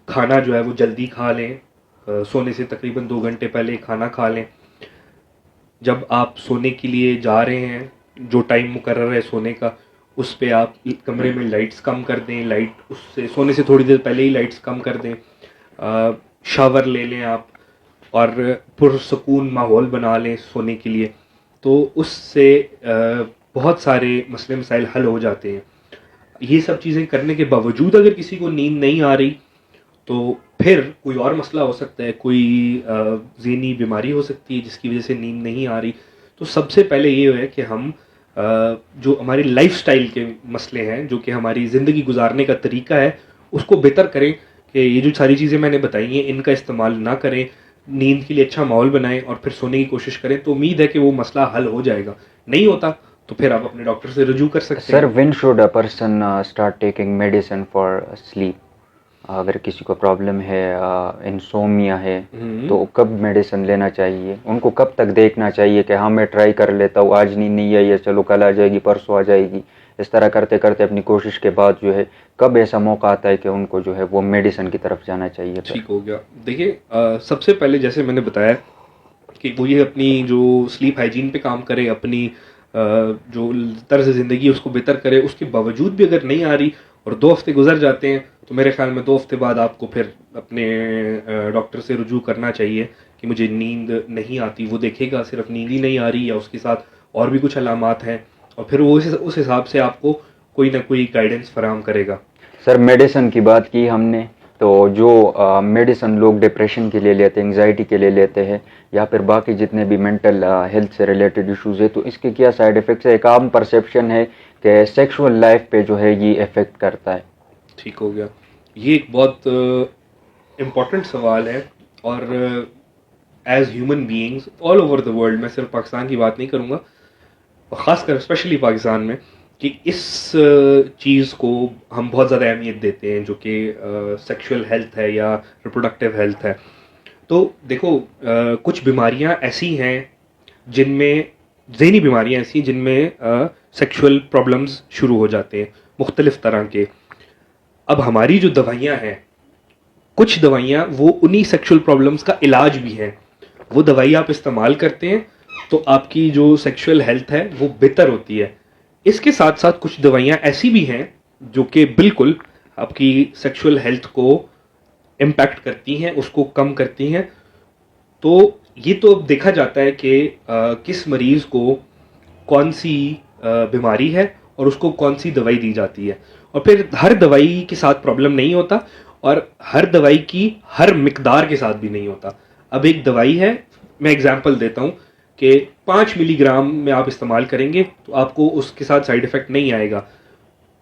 खाना जो है वो जल्दी खा लें, सोने से तकरीबन 2 घंटे पहले खाना खा लें। जब आप सोने के लिए जा रहे हैं, जो टाइम मुकर्रर है सोने का, उस पे आप कमरे में लाइट्स कम कर दें, लाइट उससे सोने से थोड़ी देर पहले ही लाइट्स कम कर दें। शावर ले लें आप और पुरसकून माहौल बना लें सोने के लिए, तो उससे बहुत सारे मसले मसाइल हल हो जाते हैं। ये सब चीज़ें करने के बावजूद अगर किसी को नींद नहीं आ रही तो फिर कोई और मसला हो सकता है, कोई ज़हनी बीमारी हो सकती है जिसकी वजह से नींद नहीं आ रही। तो सबसे पहले ये है कि हम जो हमारी लाइफस्टाइल के मसले हैं, जो कि हमारी ज़िंदगी गुजारने का तरीका है, उसको बेहतर करें कि ये जो सारी चीज़ें मैंने बताई हैं इनका इस्तेमाल ना करें, नींद के लिए अच्छा माहौल बनाएं और फिर सोने की कोशिश करें। तो उम्मीद है कि वो मसला हल हो जाएगा। नहीं होता तो फिर आप अपने डॉक्टर से रुजू कर सकते हैं। Sir when should a person start taking medicine for sleep? अगर किसी को प्रॉब्लम है, इंसोमिया है, तो कब मेडिसिन लेना चाहिए? उनको कब तक देखना चाहिए कि हाँ मैं ट्राई कर लेता हूँ, आज नींद नहीं आई है, चलो कल आ जाएगी, परसों आ जाएगी, इस तरह करते करते अपनी कोशिश के बाद जो है कब ऐसा मौका आता है कि उनको जो है वो मेडिसिन की तरफ जाना चाहिए? ठीक हो गया। देखिए, सबसे पहले जैसे मैंने बताया कि वो ये अपनी जो स्लीप हाइजीन पे काम करे, अपनी जो तर्ज ज़िंदगी उसको बेहतर करे। उसके बावजूद भी अगर नहीं आ रही और 2 हफ्ते गुजर जाते हैं तो मेरे ख्याल में 2 हफ्ते बाद आपको फिर अपने डॉक्टर से रुजू करना चाहिए कि मुझे नींद नहीं आती। वो देखेगा सिर्फ नींद ही नहीं आ रही या उसके साथ और भी कुछ अलामात हैं, और फिर वो उस हिसाब से आपको कोई ना कोई गाइडेंस फराहम करेगा। सर मेडिसिन की बात की हमने, तो जो मेडिसिन लोग डिप्रेशन के लिए लेते हैं, एंजाइटी के लिए लेते हैं, या फिर बाकी जितने भी मेंटल हेल्थ से रिलेटेड इश्यूज है, तो इसके क्या साइड इफ़ेक्ट्स है? एक आम परसेप्शन है कि सेक्सुअल लाइफ पे जो है ये इफ़ेक्ट करता है। ठीक हो गया। ये एक बहुत इम्पॉर्टेंट सवाल है, और as human beings all over the world, मैं सिर्फ पाकिस्तान की बात नहीं करूँगा, और ख़ासकर स्पेशली पाकिस्तान में, कि इस चीज़ को हम बहुत ज़्यादा अहमियत देते हैं, जो कि सेक्सुअल हेल्थ है या रिप्रोडक्टिव हेल्थ है। तो देखो, कुछ बीमारियां ऐसी हैं जिनमें, ज़हनी बीमारियां ऐसी हैं जिनमें सेक्सुअल प्रॉब्लम्स शुरू हो जाते हैं मुख्तलिफ तरह के। अब हमारी जो दवाइयां हैं, कुछ दवाइयां वो उन्हीं सेक्सुअल प्रॉब्लम्स का इलाज भी हैं। वो दवाई आप इस्तेमाल करते हैं तो आपकी जो सेक्सुअल हेल्थ है वो बेहतर होती है। इसके साथ साथ कुछ दवाइयां ऐसी भी हैं जो कि बिल्कुल आपकी सेक्सुअल हेल्थ को इम्पैक्ट करती हैं, उसको कम करती हैं। तो ये तो अब देखा जाता है कि किस मरीज़ को कौन सी बीमारी है और उसको कौन सी दवाई दी जाती है। और फिर हर दवाई के साथ प्रॉब्लम नहीं होता और हर दवाई की हर मिकदार के साथ भी नहीं होता। अब एक दवाई है, मैं एग्जांपल देता हूँ कि 5 मिलीग्राम में आप इस्तेमाल करेंगे तो आपको उसके साथ साइड इफ़ेक्ट नहीं आएगा,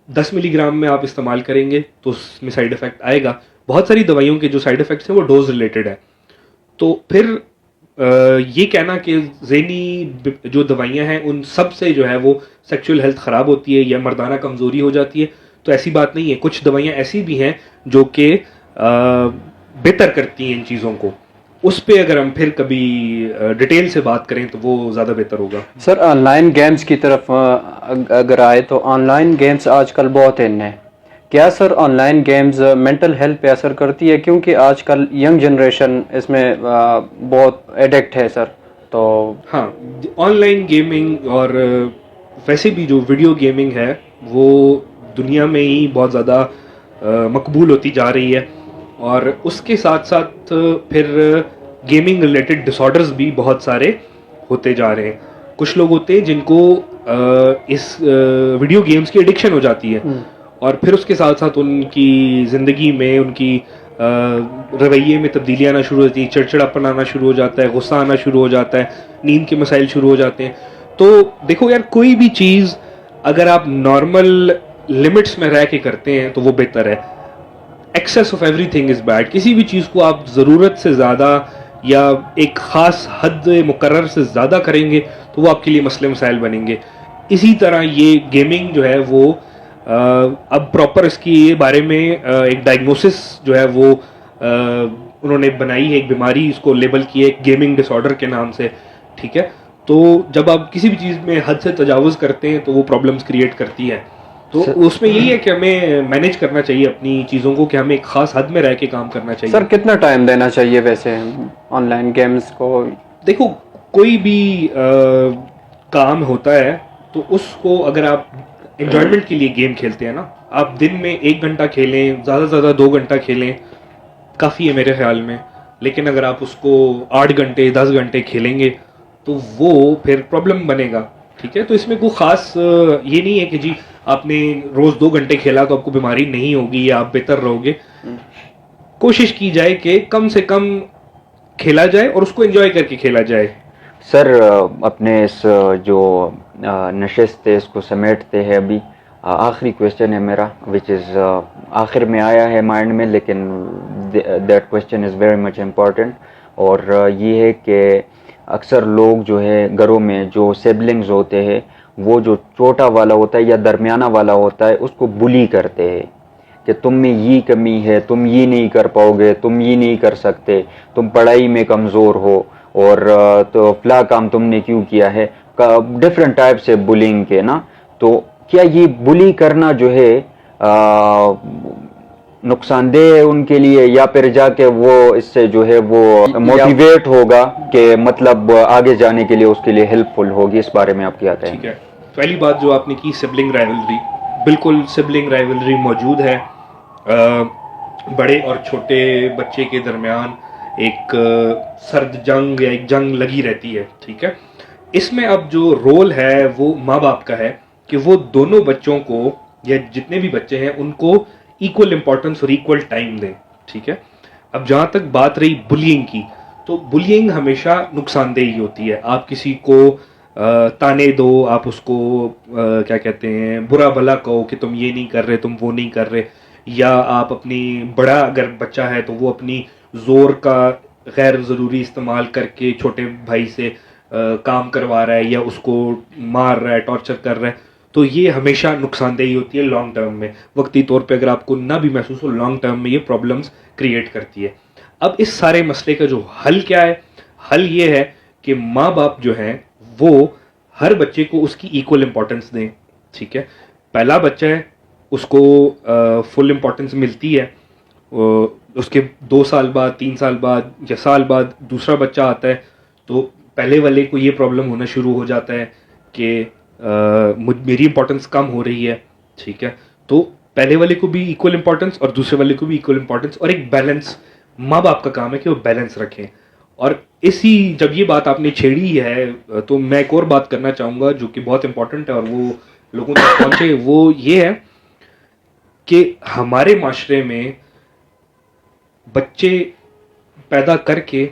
10 मिलीग्राम में आप इस्तेमाल करेंगे तो उसमें साइड इफ़ेक्ट आएगा। बहुत सारी दवाइयों के जो साइड इफ़ेक्ट्स हैं वो डोज रिलेटेड है। तो फिर ये कहना कि ज़हनी जो दवाइयाँ हैं उन सब से जो है वो सेक्सुअल हेल्थ ख़राब होती है या मर्दाना कमज़ोरी हो जाती है, तो ऐसी बात नहीं है। कुछ दवाइयाँ ऐसी भी हैं जो कि बेहतर करती हैं इन चीज़ों को। उस पे अगर हम फिर कभी डिटेल से बात करें तो वो ज़्यादा बेहतर होगा। सर ऑनलाइन गेम्स की तरफ अगर आए तो ऑनलाइन गेम्स आजकल बहुत इन है। क्या sir online games mental health पे असर करती है, क्योंकि आजकल यंग जनरेशन इसमें बहुत एडिक्ट है सर। तो हाँ, ऑनलाइन गेमिंग और वैसे भी जो वीडियो गेमिंग है वो दुनिया में ही बहुत ज़्यादा मकबूल होती जा रही है और उसके साथ साथ फिर गेमिंग रिलेटेड डिसऑर्डर्स भी बहुत सारे होते जा रहे हैं। कुछ लोग होते हैं जिनको इस वीडियो गेम्स की एडिक्शन हो जाती है और फिर उसके साथ साथ उनकी ज़िंदगी में उनकी रवैये में तब्दीली आना शुरू होती है, चिड़चिड़ापन आना शुरू हो जाता है, गुस्सा आना शुरू हो जाता है, नींद के मसाइल शुरू हो जाते हैं। तो देखो यार, कोई भी चीज़ अगर आप नॉर्मल लिमिट्स में रह के करते हैं तो वो बेहतर है। Excess of everything is bad. किसी भी चीज़ को आप ज़रूरत से ज़्यादा या एक ख़ास हद मुकर्रर से ज़्यादा करेंगे तो वो आपके लिए मसले मसाइल बनेंगे। इसी तरह ये गेमिंग जो है वो अब प्रॉपर इसकी बारे में एक डायग्नोसिस जो है वो उन्होंने बनाई है, एक बीमारी इसको लेबल की है गेमिंग डिसऑर्डर के नाम से, ठीक है। तो जब आप किसी भी चीज़ में हद से तजावुज़ करते हैं तो वो प्रॉब्लम्स क्रिएट करती है। तो उसमें यही है कि हमें मैनेज करना चाहिए अपनी चीज़ों को, कि हमें एक ख़ास हद में रह के काम करना चाहिए। सर कितना टाइम देना चाहिए वैसे ऑनलाइन गेम्स को? देखो, कोई भी काम होता है तो उसको अगर आप एंजॉयमेंट के लिए गेम खेलते हैं ना, आप दिन में 1 घंटा खेलें, ज़्यादा से ज़्यादा 2 घंटा खेलें, काफ़ी है मेरे ख्याल में। लेकिन अगर आप उसको 8 घंटे 10 घंटे खेलेंगे तो वो फिर प्रॉब्लम बनेगा, ठीक है। तो इसमें कोई ख़ास ये नहीं है कि जी आपने रोज़ 2 घंटे खेला तो आपको बीमारी नहीं होगी या आप बेहतर रहोगे। कोशिश की जाए कि कम से कम खेला जाए और उसको एंजॉय करके खेला जाए। सर अपने इस जो नशिस्त है इसको समेटते हैं अभी। आखिरी क्वेश्चन है मेरा, विच इज़ आखिर में आया है माइंड में, लेकिन that question is very much important. और ये है कि अक्सर लोग जो है घरों में जो सिबलिंग्स होते हैं वो जो छोटा वाला होता है या दरमियाना वाला होता है उसको बुली करते हैं कि तुम में ये कमी है, तुम ये नहीं कर पाओगे, तुम ये नहीं कर सकते, तुम पढ़ाई में कमज़ोर हो, और तो फला काम तुमने क्यों किया है। डिफरेंट टाइप से बुलिंग के ना, तो क्या ये बुली करना जो है नुकसानदेह है उनके लिए, या फिर जाके वो इससे जो है वो मोटिवेट होगा कि मतलब आगे जाने के लिए उसके लिए हेल्पफुल होगी? इस बारे में आप क्या कहें? ठीक है, पहली बात जो आपने की सिबलिंग राइवलरी, बिल्कुल सिबलिंग राइवलरी मौजूद है। बड़े और छोटे बच्चे के दरमियान एक सर्द जंग या एक जंग लगी रहती है, ठीक है। इसमें अब जो रोल है वो माँ बाप का है कि वो दोनों बच्चों को या जितने भी बच्चे हैं उनको इक्वल इंपॉर्टेंस और इक्वल टाइम दें, ठीक है। अब जहाँ तक बात रही बुलिंग की, तो बुलिंग हमेशा नुकसानदेह ही होती है। आप किसी को ताने दो, आप उसको क्या कहते हैं बुरा भला कहो कि तुम ये नहीं कर रहे, तुम वो नहीं कर रहे, या आप अपनी बड़ा अगर बच्चा है तो वो अपनी जोर का गैर ज़रूरी इस्तेमाल करके छोटे भाई से काम करवा रहा है या उसको मार रहा है, टॉर्चर कर रहा है, तो ये हमेशा नुकसानदेही होती है लॉन्ग टर्म में। वक्ती तौर पे अगर आपको ना भी महसूस हो, लॉन्ग टर्म में ये प्रॉब्लम्स क्रिएट करती है। अब इस सारे मसले का जो हल क्या है? हल ये है कि माँ बाप जो हैं वो हर बच्चे को उसकी इक्वल इम्पोर्टेंस दें, ठीक है। पहला बच्चा है उसको फुल इम्पोर्टेंस मिलती है, उसके 2 साल बाद 3 साल बाद या साल बाद दूसरा बच्चा आता है तो पहले वाले को ये प्रॉब्लम होना शुरू हो जाता है कि मेरी इंपॉर्टेंस कम हो रही है, ठीक है। तो पहले वाले को भी इक्वल इंपॉर्टेंस और दूसरे वाले को भी इक्वल इंपॉर्टेंस, और एक बैलेंस। माँ बाप का काम है कि वो बैलेंस रखें और जब ये बात आपने छेड़ी है तो मैं एक और बात करना चाहूँगा जो कि बहुत इंपॉर्टेंट है और वो लोगों तक पहुँचे, वो ये है कि हमारे माशरे में बच्चे पैदा करके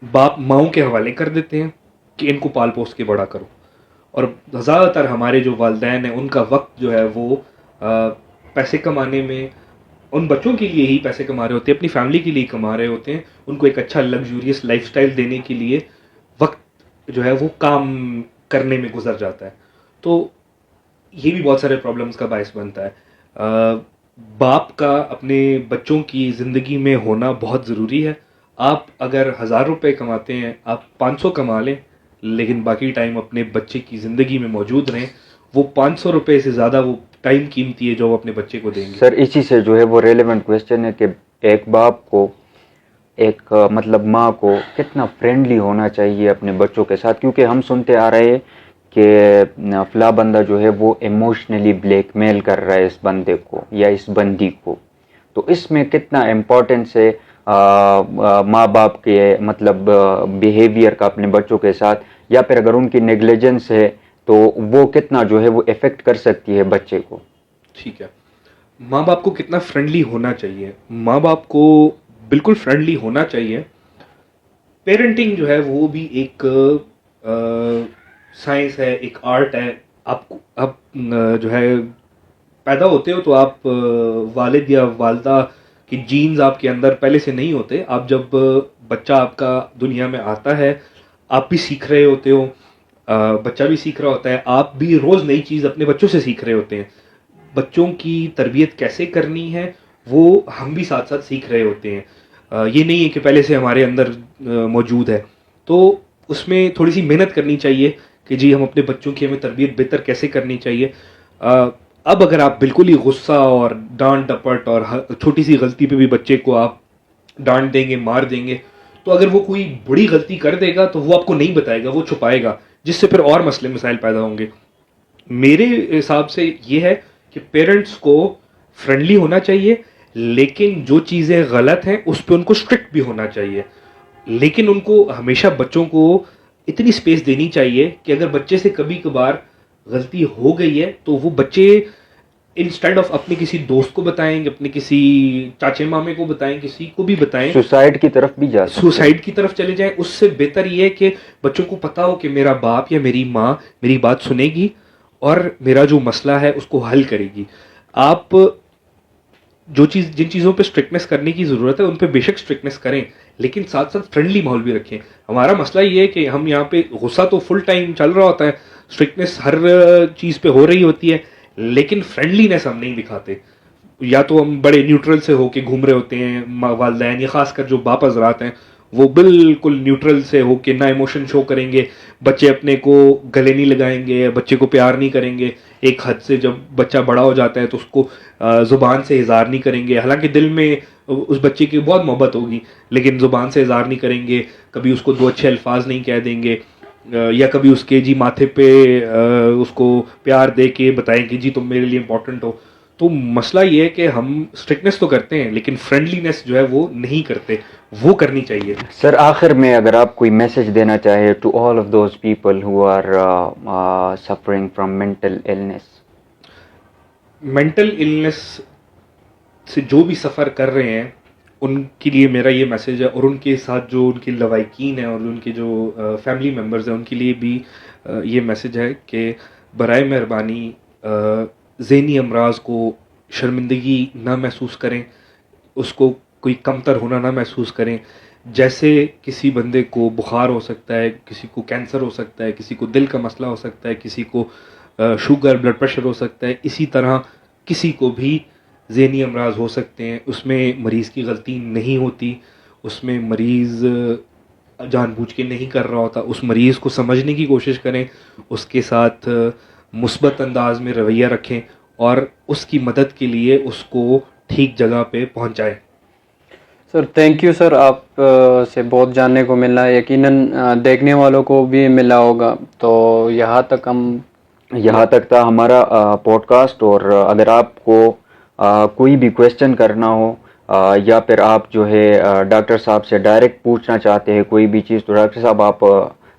बाप माओं के हवाले कर देते हैं कि इनको पाल पोस के बड़ा करो, और ज़्यादातर हमारे जो वालिदैन हैं उनका वक्त जो है वो पैसे कमाने में, उन बच्चों के लिए ही पैसे कमा रहे होते हैं, अपनी फैमिली के लिए कमा रहे होते हैं, उनको एक अच्छा लग्जूरियस लाइफस्टाइल देने के लिए वक्त जो है वो काम करने में गुजर जाता है। तो ये भी बहुत सारे प्रॉब्लम्स का बायस बनता है। बाप का अपने बच्चों की ज़िंदगी में होना बहुत ज़रूरी है। आप अगर 1000 रुपये कमाते हैं, आप 500 कमा लें, लेकिन बाकी टाइम अपने बच्चे की ज़िंदगी में मौजूद रहें। वो 500 रुपये से ज़्यादा वो टाइम कीमती है जो वो अपने बच्चे को देंगे। सर इसी से जो है वो रेलेवेंट क्वेश्चन है कि एक बाप को, एक मतलब माँ को कितना फ्रेंडली होना चाहिए अपने बच्चों के साथ, क्योंकि हम सुनते आ रहे हैं कि फला बंदा जो है वो इमोशनली ब्लैकमेल कर रहा है इस बंदे को या इस बंदी को। तो इसमें कितना इम्पोर्टेंस है माँ बाप के मतलब बिहेवियर का अपने बच्चों के साथ, या फिर अगर उनकी नेग्लिजेंस है तो वो कितना जो है वो इफेक्ट कर सकती है बच्चे को। ठीक है, माँ बाप को कितना फ्रेंडली होना चाहिए? माँ बाप को बिल्कुल फ्रेंडली होना चाहिए। पेरेंटिंग जो है वो भी एक साइंस है, एक आर्ट है। आप जो है पैदा होते हो तो आप वालिद या वालदा की जीन्स आपके अंदर पहले से नहीं होते। आप जब बच्चा आपका दुनिया में आता है, आप भी सीख रहे होते हो, बच्चा भी सीख रहा होता है, आप भी रोज़ नई चीज़ अपने बच्चों से सीख रहे होते हैं। बच्चों की तरबियत कैसे करनी है वो हम भी साथ साथ सीख रहे होते हैं। ये नहीं है कि पहले से हमारे अंदर मौजूद है। तो उसमें थोड़ी सी मेहनत करनी चाहिए कि जी हम अपने बच्चों की हमें तरबियत बेहतर कैसे करनी चाहिए। अब अगर आप बिल्कुल ही गुस्सा और डांट डपट और छोटी सी गलती पे भी बच्चे को आप डांट देंगे, मार देंगे, तो अगर वो कोई बड़ी गलती कर देगा तो वो आपको नहीं बताएगा, वो छुपाएगा, जिससे फिर और मसले मसाइल पैदा होंगे। मेरे हिसाब से ये है कि पेरेंट्स को फ्रेंडली होना चाहिए, लेकिन जो चीज़ें गलत हैं उस पर उनको स्ट्रिक्ट भी होना चाहिए। लेकिन उनको हमेशा बच्चों को इतनी स्पेस देनी चाहिए कि अगर बच्चे से कभी कभार गलती हो गई है तो वो बच्चे इंस्टेड ऑफ अपने किसी दोस्त को बताएं, अपने किसी चाचे मामे को बताएं, किसी को भी बताएं, सुसाइड की तरफ भी जा सकते हैं। सुसाइड की तरफ चले जाएं। उससे बेहतर ये है कि बच्चों को पता हो कि मेरा बाप या मेरी माँ मेरी बात सुनेगी और मेरा जो मसला है उसको हल करेगी। आप जिन चीज़ों पे स्ट्रिक्टनेस करने की ज़रूरत है उन पे बेशक स्ट्रिक्टनेस करें, लेकिन साथ साथ फ्रेंडली माहौल भी रखें। हमारा मसला ये है कि हम यहाँ पे गुस्सा तो फुल टाइम चल रहा होता है, स्ट्रिक्टनेस हर चीज़ पे हो रही होती है, लेकिन फ्रेंडलीनेस हम नहीं दिखाते। या तो हम बड़े न्यूट्रल से होके घूम रहे होते हैं, वालिदैन या खासकर जो बाप हज़रात हैं वो बिल्कुल न्यूट्रल से होके ना इमोशन शो करेंगे, बच्चे अपने को गले नहीं लगाएंगे, बच्चे को प्यार नहीं करेंगे। एक हद से जब बच्चा बड़ा हो जाता है तो उसको ज़ुबान से इज़हार नहीं करेंगे, हालांकि दिल में उस बच्चे की बहुत मोहब्बत होगी, लेकिन ज़ुबान से इज़हार नहीं करेंगे, कभी उसको दो अच्छे अल्फाज नहीं कह देंगे, या कभी उसके जी माथे पे उसको प्यार दे के बताएं कि जी तुम मेरे लिए इम्पोर्टेंट हो। तो मसला ये है कि हम स्ट्रिक्टनेस तो करते हैं लेकिन फ्रेंडलीनेस जो है वो नहीं करते, वो करनी चाहिए। सर आखिर में अगर आप कोई मैसेज देना चाहे to all of those people who are suffering from mental illness. Mental illness से जो भी सफ़र कर रहे हैं उनके लिए मेरा ये मैसेज है, और उनके साथ जो उनके लवाकिन हैं और उनके जो फैमिली मेम्बर्स हैं उनके लिए भी ये मैसेज है कि बराए मेहरबानी ज़हनी अमराज को शर्मिंदगी ना महसूस करें, उसको कोई कमतर होना ना महसूस करें। जैसे किसी बंदे को बुखार हो सकता है, किसी को कैंसर हो सकता है, किसी को दिल का मसला हो सकता है, किसी को शुगर ब्लड प्रेशर हो सकता है, इसी तरह किसी को भी ज़हनी अमराज हो सकते हैं। उसमें मरीज़ की गलती नहीं होती, उसमें मरीज़ जानबूझ के नहीं कर रहा होता। उस मरीज़ को समझने की कोशिश करें, उसके साथ मुस्बत अंदाज में रवैया रखें और उसकी मदद के लिए उसको ठीक जगह पे पहुंचाएं। सर थैंक यू सर, आप से बहुत जानने को मिला, यकीनन देखने वालों को भी मिला होगा। तो यहाँ तक था हमारा पॉडकास्ट, और अगर आपको कोई भी क्वेश्चन करना हो या फिर आप जो है डॉक्टर साहब से डायरेक्ट पूछना चाहते हैं कोई भी चीज़, तो डॉक्टर साहब आप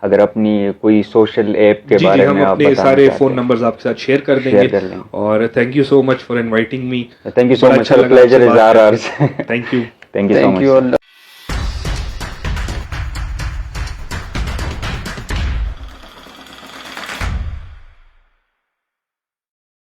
अगर अपनी कोई सोशल ऐप के जी बारे हम में आप अपने बताना सारे चाहते फोन हैं। नंबर्स आपके साथ शेयर कर शेयर देंगे। कर लेंगे। और thank you so much for inviting me. Thank you so बड़ा मच, अच्छा लगा प्लेजर आपसे इज बात आवर करके। Thank you. Thank you so thank much you.